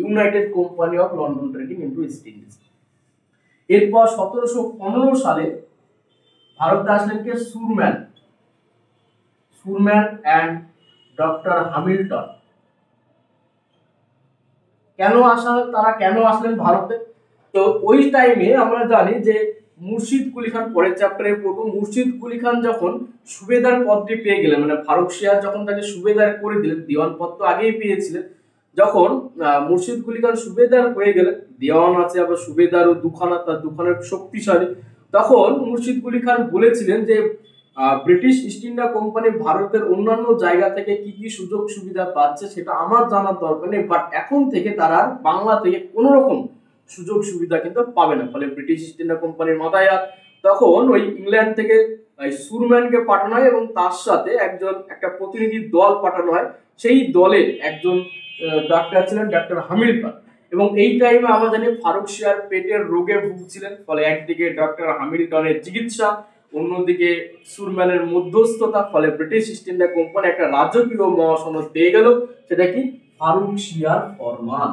Speaker 1: united company of London trading into East Indies. এরপর 1715 সালে ভারতে আসলেন কে? Surman and doctor Hamilton. কেন আসলেন ভারতে? তো ওই টাইমে আমরা জানি যে মুর্শিদ কুলি খান, পরের চ্যাপ্টারে পড়বো, মুর্শিদ কুলি খান যখন সুবেদার পদটি পেয়ে গেলেন, মানে ফারুক শিয়ার যখন তাকে সুবেদার করে দিলেন, দেওয়ান পদ তো আগেই পেয়েছিলেন, যখন মুর্শিদ কুলি খান সুবেদার হয়ে গেলেন, দেওয়ান আছে আবার সুবেদার ও দুখানা, তার দুখানা শক্তিশালী, তখন মুর্শিদ কুলি খান বলেছিলেন যে ব্রিটিশ ইস্ট ইন্ডিয়া কোম্পানি ভারতের অন্যান্য জায়গা থেকে কি কি সুযোগ সুবিধা পাচ্ছে সেটা আমার জানার দরকার নেই, বাট এখন থেকে তারা বাংলা থেকে কোন রকম সুযোগ সুবিধা কিন্তু পাবে না। ফলে ব্রিটিশ ইস্ট ইন্ডিয়া কোম্পানির মাথায় তখন ওই ইংল্যান্ড থেকে সুরম্যানকে পাঠানো হয় এবং তার সাথে একটা প্রতিনিধি দল পাঠানো হয়। সেই দলের একজন ডাক্তার ছিলেন ডক্টর হ্যামিল্টন এবং এই টাইমে আমরা জানি ফারুক শিয়ার পেটের রোগে ভুগছিলেন। ফলে একদিকে ডক্টর হ্যামিল্টনের চিকিৎসা, অন্যদিকে সুরম্যানের মধ্যস্থতা, ফলে ব্রিটিশ ইস্ট ইন্ডিয়া কোম্পানি একটা রাজকীয় মহাসনদ পেয়ে গেল, সেটা কি? ফারুক শিয়ার ফরমান।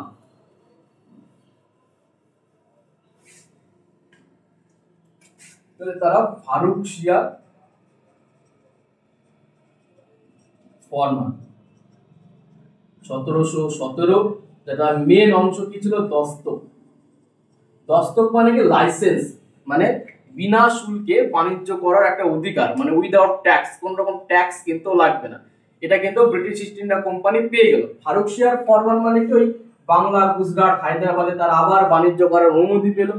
Speaker 1: তারা ফারুক শিয়ার ফরমান 1717, যেটা মেন অংশ কি ছিল? দস্তক মানে কি? লাইসেন্স, মানে বিনা শুল্কে বাণিজ্য করার একটা অধিকার, মানে উইদাউট ট্যাক্স, কোন রকম ট্যাক্স কিন্তু লাগবে না, এটা কিন্তু ব্রিটিশ ইস্ট ইন্ডিয়া কোম্পানি পেয়ে গেল। ফারুক শিয়ার ফরমান মানে কি? ওই বাংলা, গুজরাট, হায়দ্রাবাদে তারা আবার বাণিজ্য করার অনুমতি পেল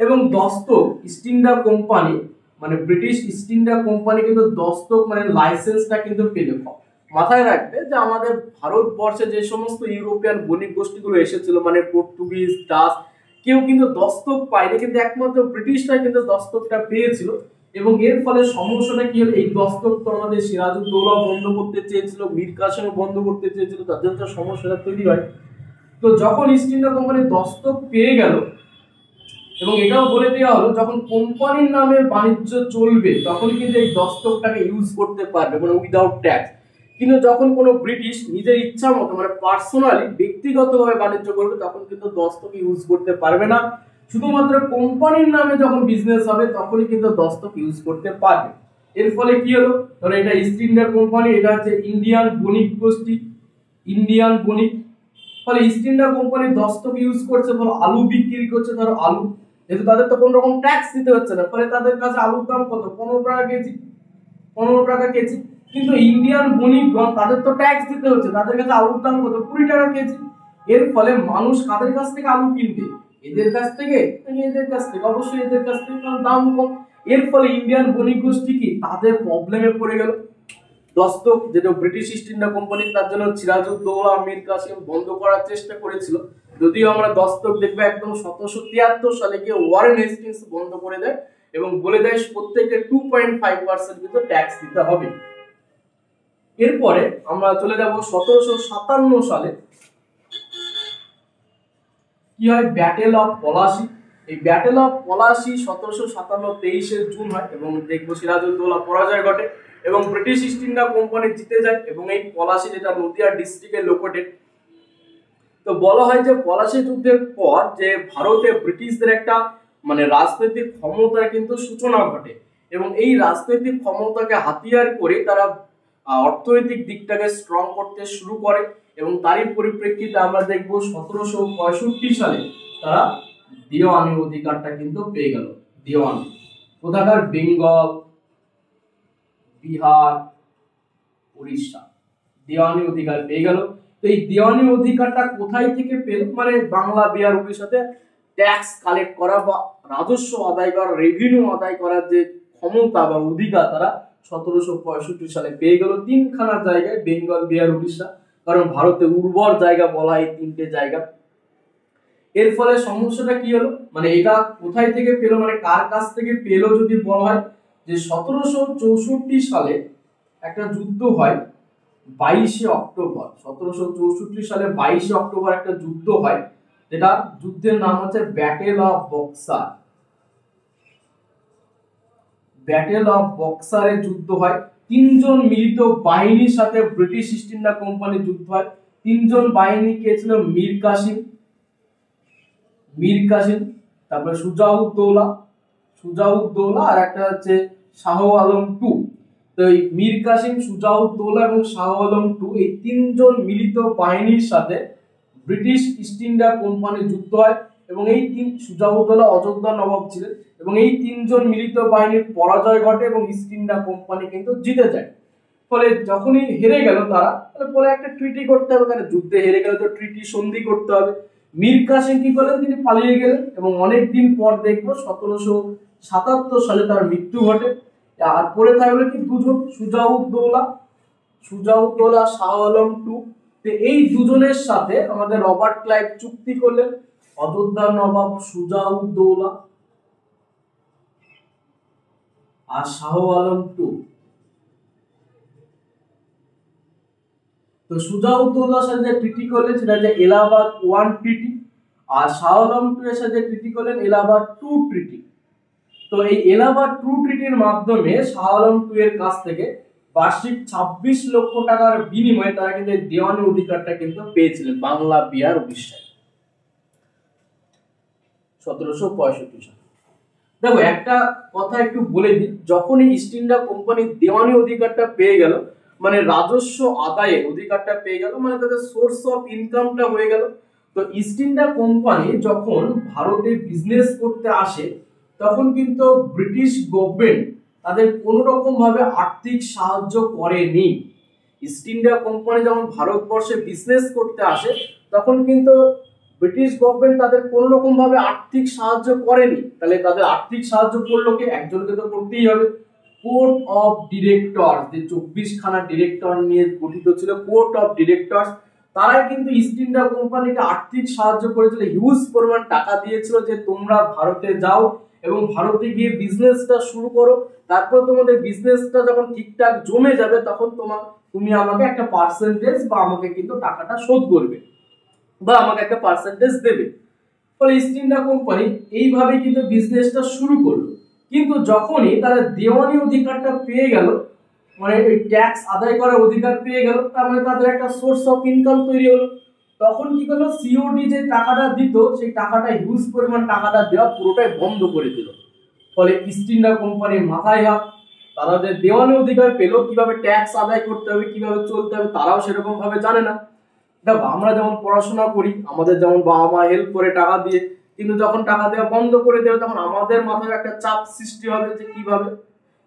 Speaker 1: এবং দস্তক ইস্ট ইন্ডিয়া কোম্পানি মানে ব্রিটিশ ইস্ট ইন্ডিয়া কোম্পানি কিন্তু দস্তক মানে লাইসেন্সটা কিন্তু পেল। মাথায় রাখবে যে আমাদের ভারতবর্ষে যে সমস্ত ইউরোপিয়ান বণিক গোষ্ঠীগুলো এসেছিল, মানে পর্তুগিজ, ডাচ, কেউ কিন্তু দস্তক পায়নি, কিন্তু একমাত্র ব্রিটিশরা কিন্তু দস্তকটা পেয়েছিল এবং এর ফলে সমস্যাটা কি হলো? এই দস্তক তো আমাদের সিরাজউদ্দৌলা বন্ধ করতে চেয়েছিল, মীর কাসেম বন্ধ করতে চেয়েছিল, তাদের তো সমস্যাটা তৈরি হয়। তো যখন ইস্ট ইন্ডিয়া কোম্পানি দস্তক পেয়ে গেল এবং এটাও বলে দেওয়া হলো যখন কোম্পানির নামে বাণিজ্য চলবে তখন কিন্তু এই দস্তকটাকে ইউজ করতে পারবে, মানে উইদাউট ট্যাক্স। কিন্তু যখন কোনো ব্রিটিশ নিজের ইচ্ছা মতো মানে পার্সোনালি ব্যক্তিগতভাবে বাণিজ্য করবে তখন কিন্তু দস্তক ইউজ করতে পারবে না, শুধুমাত্র কোম্পানির নামে যখন বিজনেস হবে তখনই কিন্তু দস্তক ইউজ করতে পারবে। এর ফলে কি হলো? ধরো এটা ইস্ট ইন্ডিয়া কোম্পানি, এটা হচ্ছে ইন্ডিয়ান বণিক গোষ্ঠী, ইন্ডিয়ান বণিক, ফলে ইস্ট ইন্ডিয়া কোম্পানি দস্তক ইউজ করছে, ধরো আলু বিক্রি করছে, ধরো আলু, যেহেতু তাদের তো কোনো রকম ট্যাক্স দিতে হচ্ছে না, ফলে তাদের কাছে আলুর দাম কত? 15 টাকা কেজি, 15 টাকা কেজি। কিন্তু ইন্ডিয়ান বণিকগণ তাদের তো ট্যাক্স দিতে হচ্ছে, তাদের কাছে আলুর দাম কত? 20 টাকা কেজি। এর ফলে মানুষ কাদের কাছ থেকে আলু কিনবে? এদের কাছ থেকে, এদের কাছ থেকে, অবশ্যই এদের কাছ থেকে, কারণ দাম কম। এর ফলে ইন্ডিয়ান বণিক গোষ্ঠী কি তাদের প্রবলেমে পড়ে গেল। দস্তক যেটা ব্রিটিশ ইস্ট ইন্ডিয়া কোম্পানি, তার জন্য সিরাজউদ্দৌলা, মীর কাসেম বন্ধ করার চেষ্টা করেছিল, যদিও আমরা দস্তক দেখবে একদম 1773 সালে গিয়ে ওয়ারেন হেস্টিংস বন্ধ করে দেয় এবং বলে দেয় প্রত্যেককে 2.5% কিন্তু ট্যাক্স দিতে হবে। এরপরে আমরা চলে যাব 1757 সালে, কি হয়? Battle of Palashi. এই ব্যাটেল অফ পলাশি 1757 23 জুন হয় এবং দেখবো সিরাজউদ্দৌলা পরাজয় ঘটে এবং ব্রিটিশ ইস্ট ইন্ডিয়া কোম্পানি জিতে যায় এবং এই পলাশি যেটা নদিয়া ডিস্ট্রিক্টে লোকেটেড। তো বলা হয় যে পলাশি যুদ্ধের পর যে ভারতে ব্রিটিশদের একটা মানে রাজনৈতিক ক্ষমতার কিন্তু সূচনা ঘটে এবং এই রাজনৈতিক ক্ষমতাকে হাতিয়ার করে তারা অর্থনৈতিক দিকটাকে স্ট্রং করতে শুরু করে এবং তারই পরিপ্রেক্ষিতে আমরা দেখবো 1765 সালে তারা দেওয়ানি অধিকারটা কিন্তু পেয়ে গেল। দেওয়ানি কোথাকার? বেঙ্গল, বিহার, উড়িষ্যা, দেওয়ানি অধিকার পেয়ে গেল তো এই দেওয়ানি অধিকারটা কোথায় থেকে পেল, মানে বাংলা বিহার উড়িষ্যাতে ট্যাক্স কালেক্ট করা বা রাজস্ব আদায় করা, রেভিনিউ আদায় করার যে ক্ষমতা বা অধিকার তারা 1765 সালে পেয়ে গেল তিনখানা জায়গায়, বেঙ্গল, বিহার, উড়িষ্যা। কারণ ভারতে উর্বর জায়গা বলা হয় তিনটে জায়গা। এর ফলে সমস্যাটা কি হলো, মানে এটা কোথায় থেকে পেলো, মানে কার কাছ থেকে পেলো যদি বলা হয়, যে 1764 সালে একটা যুদ্ধ হয় 22শে অক্টোবর। 1764 সালে 22শে অক্টোবর একটা যুদ্ধ হয়, যেটা যুদ্ধের নাম হচ্ছে battle of Buxar. Battle of বক্সারের যুদ্ধ হয়। তিনজন মিলিত বাহিনীর সাথে ব্রিটিশ ইস্ট ইন্ডিয়া কোম্পানির যুদ্ধ হয়। তিনজন বাহিনী কে ছিল, মীর কাসিম, তারপরে সুজাউদ্দৌলা আর একটা হচ্ছে শাহ আলম টু। তো এই মীর কাসিম, সুজাউদ্দৌলা এবং শাহ আলম টু, এই তিনজন মিলিত বাহিনীর সাথে ব্রিটিশ ইস্ট ইন্ডিয়া কোম্পানির যুদ্ধ হয়। এবং এই সুজাউদ্দৌলা অযোধ্যার নবাব ছিলেন, এবং এই তিনজন মিলিত বাহিনীর পরাজয় ঘটে এবং ইস্ট ইন্ডিয়া কোম্পানি কিন্তু জিতে যায়। ফলে যখনই হেরে গেল তারা, তাহলে পরে একটা ট্রিটি করতে হবে, কারণ যুদ্ধে হেরে গেলে তো ট্রিটি সন্ধি করতে হবে। মীর কাসিম কি করলেন, তিনি পালিয়ে গেলেন এবং অনেকদিন পর দেখবো 1777 সালে তার মৃত্যু ঘটে। আর পরে থাকলো কি দুজন, সুজাউদ্দৌলা, শাহ আলম টু। এই দুজনের সাথে আমাদের রবার্ট ক্লাইভ চুক্তি করলেন, অযোধ্যার নবাব সুজাউদ্দৌলা আর শাহ আলম টু। তো সুজাউদ্দৌলার সাথে যে ট্রিটি করলেন সেটা হচ্ছে এলাহাবাদ 1 ট্রিটি, আর শাহ আলম টু এর সাথে ট্রিটি করলেন এলাহাবাদ 2 ট্রিটি। তো এই এলাহাবাদ 2 ট্রিটির মাধ্যমে শাহ আলম টু এর কাছ থেকে বার্ষিক 26 লক্ষ টাকার বিনিময়ে তারা কিন্তু এই দেওয়ানি অধিকারটা কিন্তু পেয়েছিলেন বাংলা, বিহার, উড়িষ্যায় 1765 সালে। দেখো একটা কথা একটু বলে দিই, যখন এই ইস্ট ইন্ডিয়া কোম্পানি দেওয়ানি অধিকারটা পেয়ে গেল, মানে রাজস্ব আদায়ের অধিকারটা পেয়ে গেল, মানে তাদের সোর্স অফ ইনকামটা হয়ে গেল। তো ইস্ট ইন্ডিয়া কোম্পানি যখন ভারতে বিজনেস করতে আসে, তখন কিন্তু ব্রিটিশ গভর্নমেন্ট তাদের কোন রকম ভাবে আর্থিক সাহায্য করেনি। ইস্ট ইন্ডিয়া কোম্পানি যখন ভারতবর্ষে বিজনেস করতে আসে, তখন কিন্তু ব্রিটিশ গভর্নমেন্ট তাদের কোন রকম ভাবে আর্থিক সাহায্য করেনি। তাহলে তাদের আর্থিক সাহায্য করলো কে, একজনকে তো করতেই হবে। কোর্ট অফ ডিরেক্টর, যে 24খানা ডিরেক্টর নিয়ে গঠিত ছিল কোর্ট অফ ডিরেক্টর, তারাই কিন্তু ইস্ট ইন্ডিয়া কোম্পানিকে আর্থিক সাহায্য করেছিল, হিউজ পরিমাণ টাকা দিয়েছিল যে তোমরা ভারতে যাও এবং ভারতে গিয়ে বিজনেসটা শুরু করো, তারপর তোমাদের বিজনেসটা যখন ঠিকঠাক জমে যাবে তখন তুমি আমাকে একটা পার্সেন্টেজ বা আমাকে কিন্তু টাকাটা শোধ করবে বা আমাকে একটা পার্সেন্টেজ দেবে। ফলে ইস্ট ইন্ডিয়া কোম্পানি এইভাবে কিন্তু বিজনেসটা শুরু করলো। কিন্তু যখনই তারা দেওয়ানি অধিকারটা পেয়ে গেল, মানে এই ট্যাক্স আদায় করার অধিকার পেয়ে গেল, তার মানে তাদের একটা সোর্স অফ ইনকাম তৈরি হলো। তখন কি করলো, সিওডি যে টাকাটা দিত সেই টাকাটা, হিউজ পরিমাণ টাকাটা দেওয়া পুরোটাই বন্ধ করে দিল। ফলে ইস্ট ইন্ডিয়া কোম্পানির মাথায় হাত, তারা যে দেওয়ানি অধিকার পেলো, কিভাবে ট্যাক্স আদায় করতে হবে, কিভাবে চলতে হবে তারাও সেরকম ভাবে জানে না। দেখো আমরা যেমন পড়াশোনা করি, আমাদের যেমন বাবা মা হেল্প করে টাকা দিয়ে, কিন্তু যখন টাকা দেওয়া বন্ধ করে দেবে তখন আমাদের মাথায় একটা চাপ সৃষ্টি হবে যে কিভাবে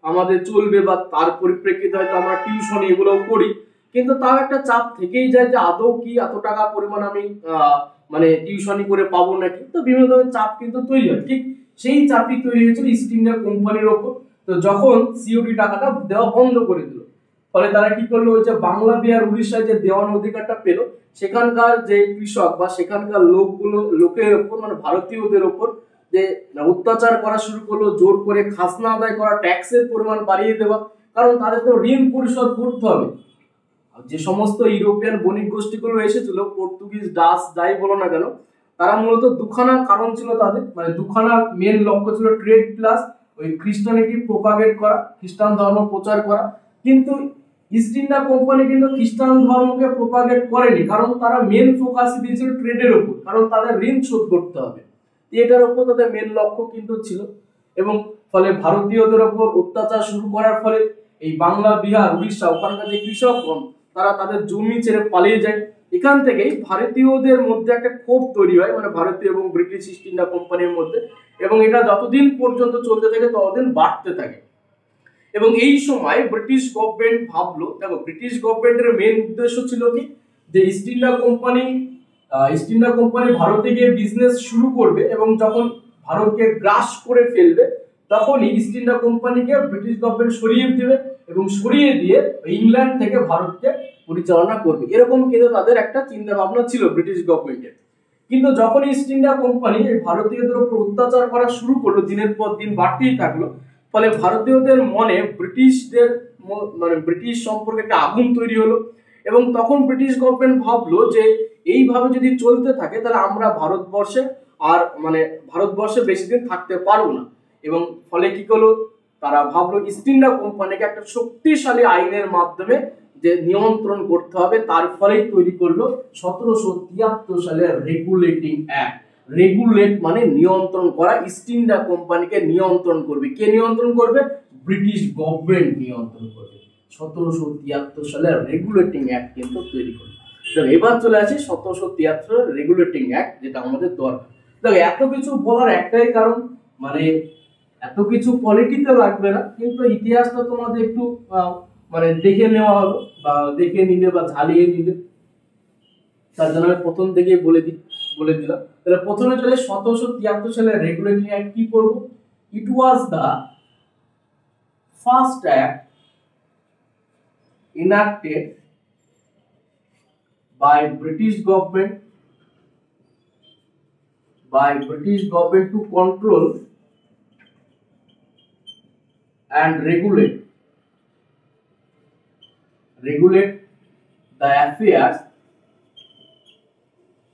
Speaker 1: আমাদের চলবে, বা তার পরিপ্রেক্ষিতে হয়তো আমরা টিউশন এগুলোও করি, কিন্তু তাও একটা চাপ থেকেই যায় যে আদৌ কি এত টাকা পরিমাণ আমি মানে টিউশনি করে পাবো নাকি। তো বিভিন্ন ধরনের চাপ কিন্তু তৈরি হয়, ঠিক সেই চাপই তৈরি হয়েছিল ইস্ট ইন্ডিয়া কোম্পানির ওপর। তো যখন সিওডি টাকাটা দেওয়া বন্ধ করে দিল, ফলে তারা কি করলো, ওই যে বাংলা, বিহার, উড়িষ্যায় যে দেওয়ান অধিকারটা পেল, সেখানকার যে কৃষক বা সেখানকার লোকের ওপর, মানে ভারতীয়দের ওপর যে অত্যাচার করা শুরু করলো, জোর করে খাজনা আদায় করা, ট্যাক্সের পরিমাণ বাড়িয়ে দেওয়া, কারণ তাদের তো ঋণ পরিশোধ করতে হবে। যে সমস্ত ইউরোপিয়ান বণিক গোষ্ঠীগুলো এসেছিল, পর্তুগিজ, ডাচ, যাই বলো না কেন, তারা মূলত দুখানা কারণ ছিল তাদের, মানে দুখানা মেন লক্ষ্য ছিল, ট্রেড প্লাস ওই খ্রিস্টানিটি প্রোপাগেট করা, খ্রিস্টান ধর্ম প্রচার করা। কিন্তু ইস্ট ইন্ডিয়া কোম্পানি কিন্তু খ্রিস্টান ধর্মকে প্রোপাগেট করেনি, কারণ তারা মেন ফোকাস দিয়েছিল ট্রেডের উপর, কারণ তাদের ঋণ শোধ করতে হবে, এটার উপর তাদের মেন লক্ষ্য কিন্তু ছিল। এবং ফলে ভারতীয়দের উপর অত্যাচার শুরু করার ফলে এই বাংলা, বিহার, উড়িষ্যা ওখানকার যে কৃষকগণ তারা তাদের জমি ছেড়ে পালিয়ে যায়। এখান থেকেই ভারতীয়দের মধ্যে একটা ক্ষোভ তৈরি হয়, মানে ভারতীয় এবং ব্রিটিশ ইস্ট ইন্ডিয়া কোম্পানির মধ্যে, এবং এটা যতদিন পর্যন্ত চলতে থাকে ততদিন বাড়তে থাকে। এবং এই সময় ব্রিটিশ গভর্নমেন্ট ভাবলো, দেখো ব্রিটিশ গভর্নমেন্টের মেন উদ্দেশ্য ছিল কি, যে ইস্ট ইন্ডিয়া কোম্পানি ভারতে গিয়ে বিজনেস শুরু করবে এবং যখন ভারতকে গ্রাস করে ফেলবে তখনই ইস্ট ইন্ডিয়া কোম্পানিকে ব্রিটিশ গভর্নমেন্ট সরিয়ে দেবে এবং সরিয়ে দিয়ে ইংল্যান্ড থেকে ভারতকে পরিচালনা করবে, এরকম কিন্তু তাদের একটা চিন্তা ভাবনা ছিল ব্রিটিশ গভর্নমেন্টের। কিন্তু যখন ইস্ট ইন্ডিয়া কোম্পানি ভারতীয়দের উপর অত্যাচার করা শুরু করলো, দিনের পর দিন বাড়তেই থাকলো, ফলে ভারতীয়দের মনে ব্রিটিশ সম্পর্কে একটা আগুন তৈরি হলো এবং তখন ব্রিটিশ গভর্নমেন্ট ভাবলো যে এইভাবে যদি চলতে থাকে তাহলে আমরা ভারতবর্ষে বেশি দিন থাকতে পারবো না। এবং ফলে কি করলো, তারা ভাবলো ইস্ট ইন্ডিয়া কোম্পানিকে একটা শক্তিশালী আইনের মাধ্যমে যে নিয়ন্ত্রণ করতে হবে, তার ফলেই তৈরি করলো 1773 সালের রেগুলেটিং অ্যাক্ট। রেগুলেট মানে নিয়ন্ত্রণ করা, ইস্ট ইন্ডিয়া কোম্পানিকে নিয়ন্ত্রণ করবে। কে নিয়ন্ত্রণ করবে? ব্রিটিশ গভর্নমেন্ট নিয়ন্ত্রণ করবে। 1773 সালের রেগুলেটিং অ্যাক্ট কিন্তু তৈরি করবে। এবার চলে আসি 1773 রেগুলেটিং অ্যাক্ট, যেটা আমাদের দরকার। দেখো এত কিছু বলার একটাই কারণ, মানে এত কিছু পলিটিতে লাগবে না, কিন্তু ইতিহাসটা তোমাদের একটু দেখে নেওয়া হলো বা দেখে নিলে বা ঝালিয়ে নিলে, তার জন্য আমি প্রথম থেকেই বলে দিলাম। তাহলে প্রথমে চলে 1773 সালের রেগুলেটিং অ্যাক্ট কি করব। It was the first act enacted by British government to control and regulate the affairs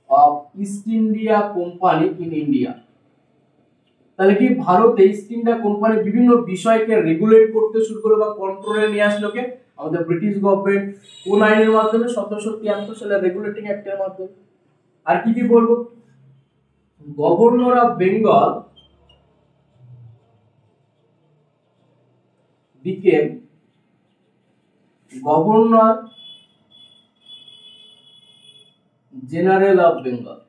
Speaker 1: of East India Company in India। তাহলে কি ভারতে ইস্ট ইন্ডিয়া কোম্পানি বিভিন্ন বিষয়কে রেগুলেট করতে শুরু করলো বা কন্ট্রোলে নিয়ে আসলো কে? আমাদের ব্রিটিশ গভর্নমেন্ট। কোন আইনের মাধ্যমে? 1773 সালের রেগুলেটিং অ্যাক্টের মাধ্যমে। আর কি কি বলবো? Governor of Bengal became governor general of Bengal,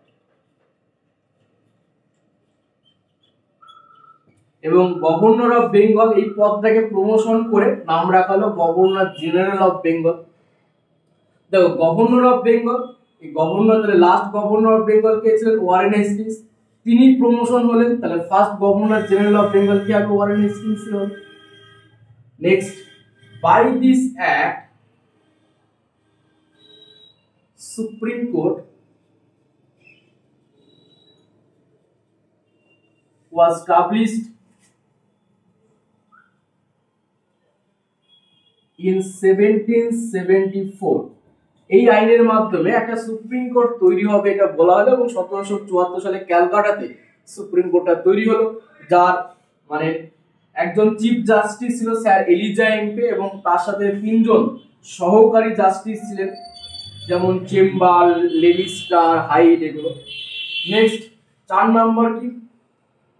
Speaker 1: এবং গভর্নর অফ বেঙ্গল এই পদটাকে প্রমোশন করে নাম রাখা হলো গভর্নর জেনারেল অফ বেঙ্গল। দেখো গভর্নর অফ বেঙ্গল, এই গভর্নর, তাহলে লাস্ট গভর্নর অফ বেঙ্গল কে ছিলেন? Warren Hastings. তিনি প্রমোশন হলেন, তাহলে first governor general of Bengal কি হবে? ওয়ারেন হেস্টিংস হল। Next, by this act supreme court was established in 1774। এই আইনের মাধ্যমে একটা সুপ্রিম কোর্ট তৈরি হবে এটা বলা হলো, এবং 1774 সালে ক্যালকাটাতে সুপ্রিম কোর্টটা তৈরি হলো, যার একজন চিফ জাস্টিস ছিল স্যার এলিজা এমপে, এবং তার সাথে 3 জন সহকারী জাস্টিস ছিলেন, যেমন চেম্বার, লেমিস্টার, হাইড, এগুলো। নেক্সট 4 নম্বর কি,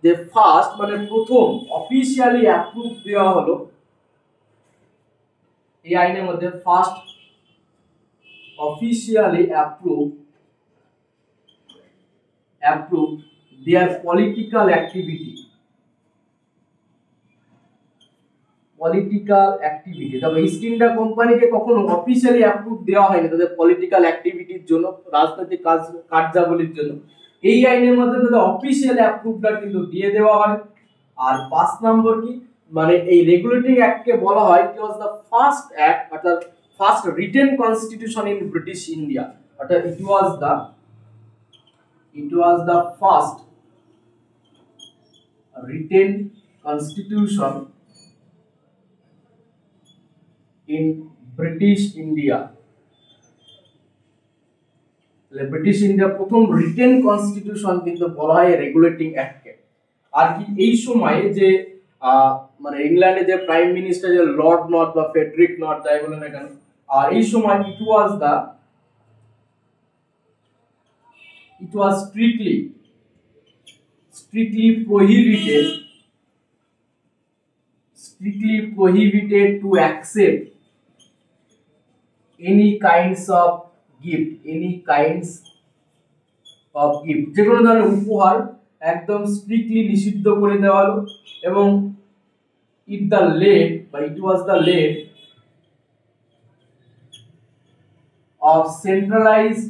Speaker 1: যে ফার্স্ট প্রথম অফিশিয়ালি অ্যাপ্রুভ দেওয়া হলো এই আইনের মধ্যে, ফার্স্ট অফিশিয়ালি অ্যাপ্রুভ দেয়ার পলিটিক্যাল অ্যাক্টিভিটি। তবে ইস্ট ইন্ডিয়া কোম্পানিকে কখনো অফিশিয়ালি অ্যাপ্রুভ দেওয়া হয়নি তাদের পলিটিক্যাল অ্যাক্টিভিটির জন্য, রাজনৈতিক কার্যাবলীর জন্য। এই আইনের মধ্যে তাদের অফিশিয়াল অ্যাপ্রুভটা কিন্তু দিয়ে দেওয়া হয়। আর 5 নম্বর কি, এই রেগুলেটিং অ্যাক্ট কে বলা হয় it was the first act, অর্থাৎ first written constitution in British India, অর্থাৎ it was the first written constitution in British India. British India প্রথম রিটেন কনস্টিটিউশন কিন্তু বলা হয় রেগুলেটিং অ্যাক্টকে। আর কি এই সময়ে যে ইংল্যান্ডে যে প্রাইম মিনিস্টার, যে লর্ড নর্থ বা ফেডরিক নর্থ যাই বলেন না কেন, আর এই সময় ইট ওয়াজ strictly prohibited to accept any kinds of gift, যে কোনো ধরনের উপহার একদম স্ট্রিক্টলি নিষিদ্ধ করে দেওয়া হলো। এবং it was the led of centralized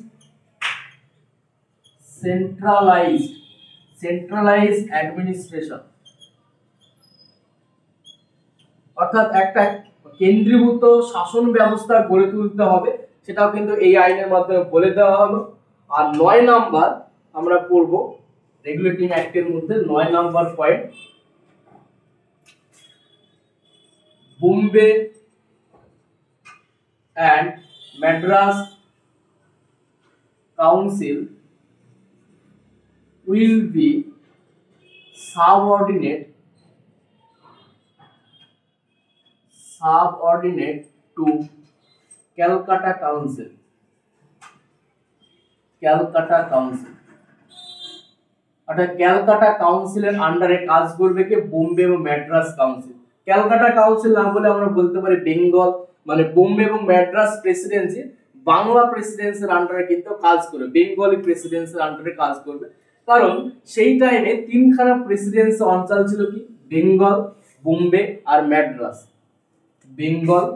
Speaker 1: administration, অর্থাৎ একটা কেন্দ্রীভূত শাসন ব্যবস্থা গড়ে তুলতে হবে, সেটাও কিন্তু এই আইনের মাধ্যমে বলে দেওয়া হলো। আর 9 নাম্বার আমরা পড়ব রেগুলেটিং অ্যাক্টের মধ্যে 9 number point, Bombay and Madras Council will be subordinate to Calcutta Council. অর্থাৎ ক্যালকাটা কাউন্সিলের আন্ডারে কাজ করবে কে? বোম্বে এবং ম্যাড্রাস কাউন্সিল। ক্যালকাটা কাউন্সিল না বলে আমরা বলতে পারি বেঙ্গল, মানে বোম্বে এবং ম্যাড্রাস প্রেসিডেন্সি বাংলা প্রেসিডেন্সির আন্ডারে কিন্তু কাজ করবে, বেঙ্গলি প্রেসিডেন্সির আন্ডারে কাজ করবে। কারণ সেই টাইমে তিনখানা প্রেসিডেন্সি অঞ্চল ছিল কি? বেঙ্গল, বোম্বে আর ম্যাড্রাস। বেঙ্গল,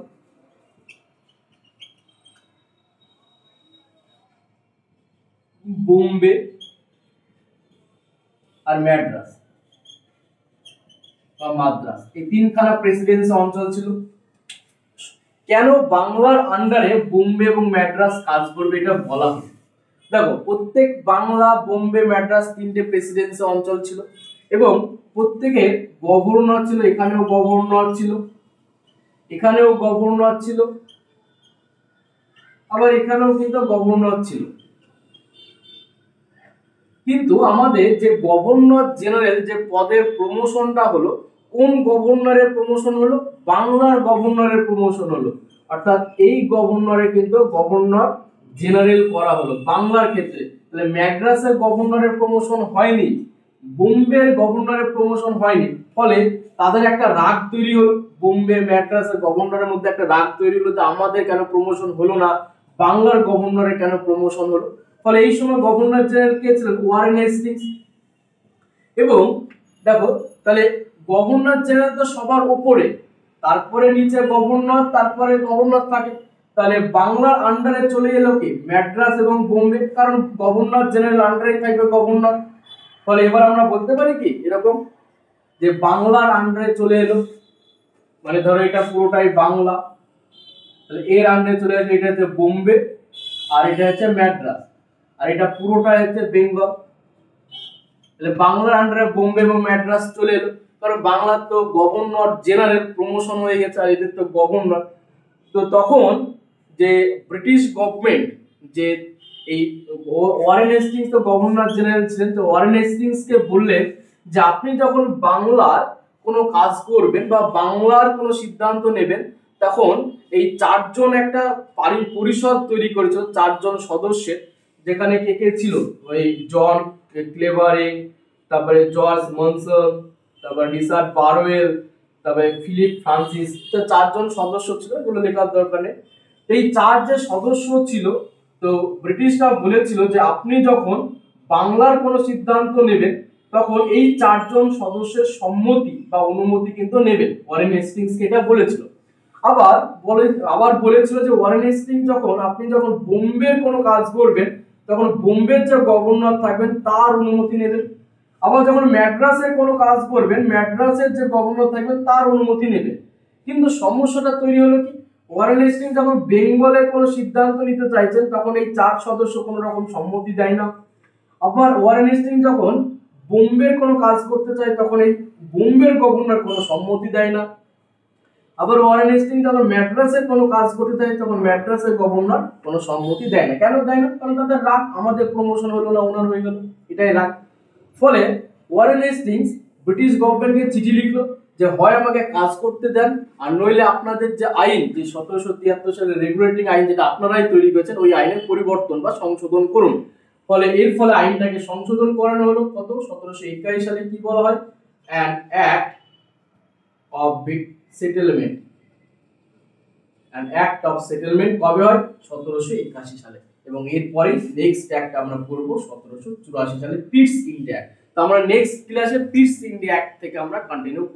Speaker 1: বোম্বে আর ম্যাড্রাস বা মাদ্রাস, এই তিনখানা প্রেসিডেন্সি অঞ্চল ছিল। কেন বাংলার আন্ডারে বোম্বে এবং ম্যাড্রাস কাজ করবে এটা বলা হয়। দেখো, প্রত্যেক বাংলা, বোম্বে, ম্যাড্রাস তিনটে প্রেসিডেন্সি অঞ্চল ছিল এবং প্রত্যেকের গভর্নর ছিল। এখানেও গভর্নর ছিল, এখানেও গভর্নর ছিল, আবার এখানেও কিন্তু গভর্নর ছিল। কিন্তু আমাদের যে গভর্নর জেনারেল যে পদের প্রমোশনটা হলো, কোন গভর্নরের প্রমোশন হলো? বাংলার গভর্নরের প্রমোশন হলো। অর্থাৎ এই গভর্নরে কিন্তু গভর্নর জেনারেল করা হলো বাংলার ক্ষেত্রে। তাহলে ম্যাড্রাসের গভর্নরের প্রমোশন হয়নি, বোম্বের গভর্নরের প্রমোশন হয়নি, ফলে তাদের একটা রাগ তৈরি হলো। বোম্বে ম্যাড্রাসের গভর্নরের মধ্যে একটা রাগ তৈরি হলো যে আমাদের কেন প্রমোশন হলো না, বাংলার গভর্নরের কেন প্রমোশন হলো। ফলে এই সময় গভর্নর জেনারেল কে ছিলেন? Warren Hastings. এবং দেখো, তাহলে গভর্নর জেনারেল তো সবার উপরে, তারপরে নিচে গভর্নর, তারপরে গভর্নর থাকে। তাহলে বাংলার আন্ডারে চলে এলো কি? ম্যাড্রাস এবং বোম্বে, কারণ গভর্নর জেনারেল আন্ডারে থাকবে গভর্নর। ফলে এবার আমরা বলতে পারি কি এরকম যে বাংলার আন্ডারে চলে এলো, মানে ধরো এটা পুরোটাই বাংলা, তাহলে এর আন্ডারে চলে আসবে, এটা হচ্ছে বোম্বে আর এটা হচ্ছে ম্যাড্রাস, আর এটা পুরোটাই হচ্ছে বেঙ্গল। তাহলে বাংলার আন্ডারে বোম্বে এবং ম্যাড্রাস চলে এলো, কারণ বাংলার তো গভর্নর জেনারেল প্রমোশন হয়ে গেছে আর এদের তো গভর্নর। তো তখন যে ব্রিটিশ গভর্নমেন্ট, যে এই ওয়ারেন হেস্টিংস তো গভর্নর জেনারেল ছিলেন, তো ওয়ারেন হেস্টিংস কে বললেন যে আপনি যখন বাংলার কোনো কাজ করবেন বা বাংলার কোনো সিদ্ধান্ত নেবেন, তখন এই চারজন একটা পরিষদ তৈরি করেছিল, চারজন সদস্যের, যেখানে কে কে ছিল? ওই জন ক্লেভারিং, তারপরে জর্জ মনসন, তারপরে রিচার্ড বারওয়েল, তারপরে ফিলিপ ফ্রান্সিস, তো চারজন সদস্য ছিল, এগুলো লেখার দরকার নেই। এই চার যে সদস্য ছিল, তো ব্রিটিশরা বলেছিল যে আপনি যখন বাংলার কোনো সিদ্ধান্ত নেবেন তখন এই চারজন সদস্যের সম্মতি বা অনুমতি কিন্তু নেবেন। ওয়ারেন হেস্টিংসকে এটা বলেছিল। আবার বলেছিল যে ওয়ারেন হেস্টিংস আপনি যখন বোম্বের কোনো কাজ করবেন তখন বোম্বের যে গভর্নর থাকবেন তার অনুমতি নেবেন। আবার যখন ম্যাড্রাসের কোনো কাজ করবেন, ম্যাড্রাসের যে গভর্নর থাকবেন তার অনুমতি নেবেন। কিন্তু সমস্যাটা তৈরি হলো কি? ওয়ারেন হেস্টিংস যখন বেঙ্গলের কোনো সিদ্ধান্ত নিতে চাইছেন তখন এই চার সদস্য কোনো রকম সম্মতি দেয় না। আবার ওয়ারেন হেস্টিংস যখন বোম্বের কোনো কাজ করতে চায় তখন এই বোম্বের গভর্নর কোনো সম্মতি দেয় না। আবার ওয়ারেন হেস্টিংস যখন ম্যাড্রাসের কোনো কাজ করতে চায় তখন ম্যাড্রাসের গভর্নর কোনো সম্মতি দেয় না। কেন দেয় না? কারণ তাদের রাগ, আমাদের প্রমোশন হলো না, ওনার হয়ে গেল, এটাই রাগ। ফলে ওয়ারেন হেস্টিংস ব্রিটিশ গভর্নমেন্টকে চিঠি লিখলো যে হয় আমাকে কাজ করতে দেন, আর নইলে আপনাদের যে আইন, যে 1773 সালের রেগুলেটিং আইন যেটা আপনারাই তৈরি করেছেন, ওই আইনের পরিবর্তন বা সংশোধন করুন। ফলে এর ফলে আইনটাকে সংশোধন করানো হলো কত? 1721 সালে। কি বলা হয়? An act of settlement. An act of settlement কবে হয়? 1781 সালে। এবং এরপরে নেক্সট অ্যাক্ট আমরা করব 1784 সালে, পিটস ইন্ডিয়া অ্যাক্ট। তো আমরা নেক্সট ক্লাসে পিটস ইন্ডিয়া অ্যাক্ট থেকে আমরা কন্টিনিউ করব।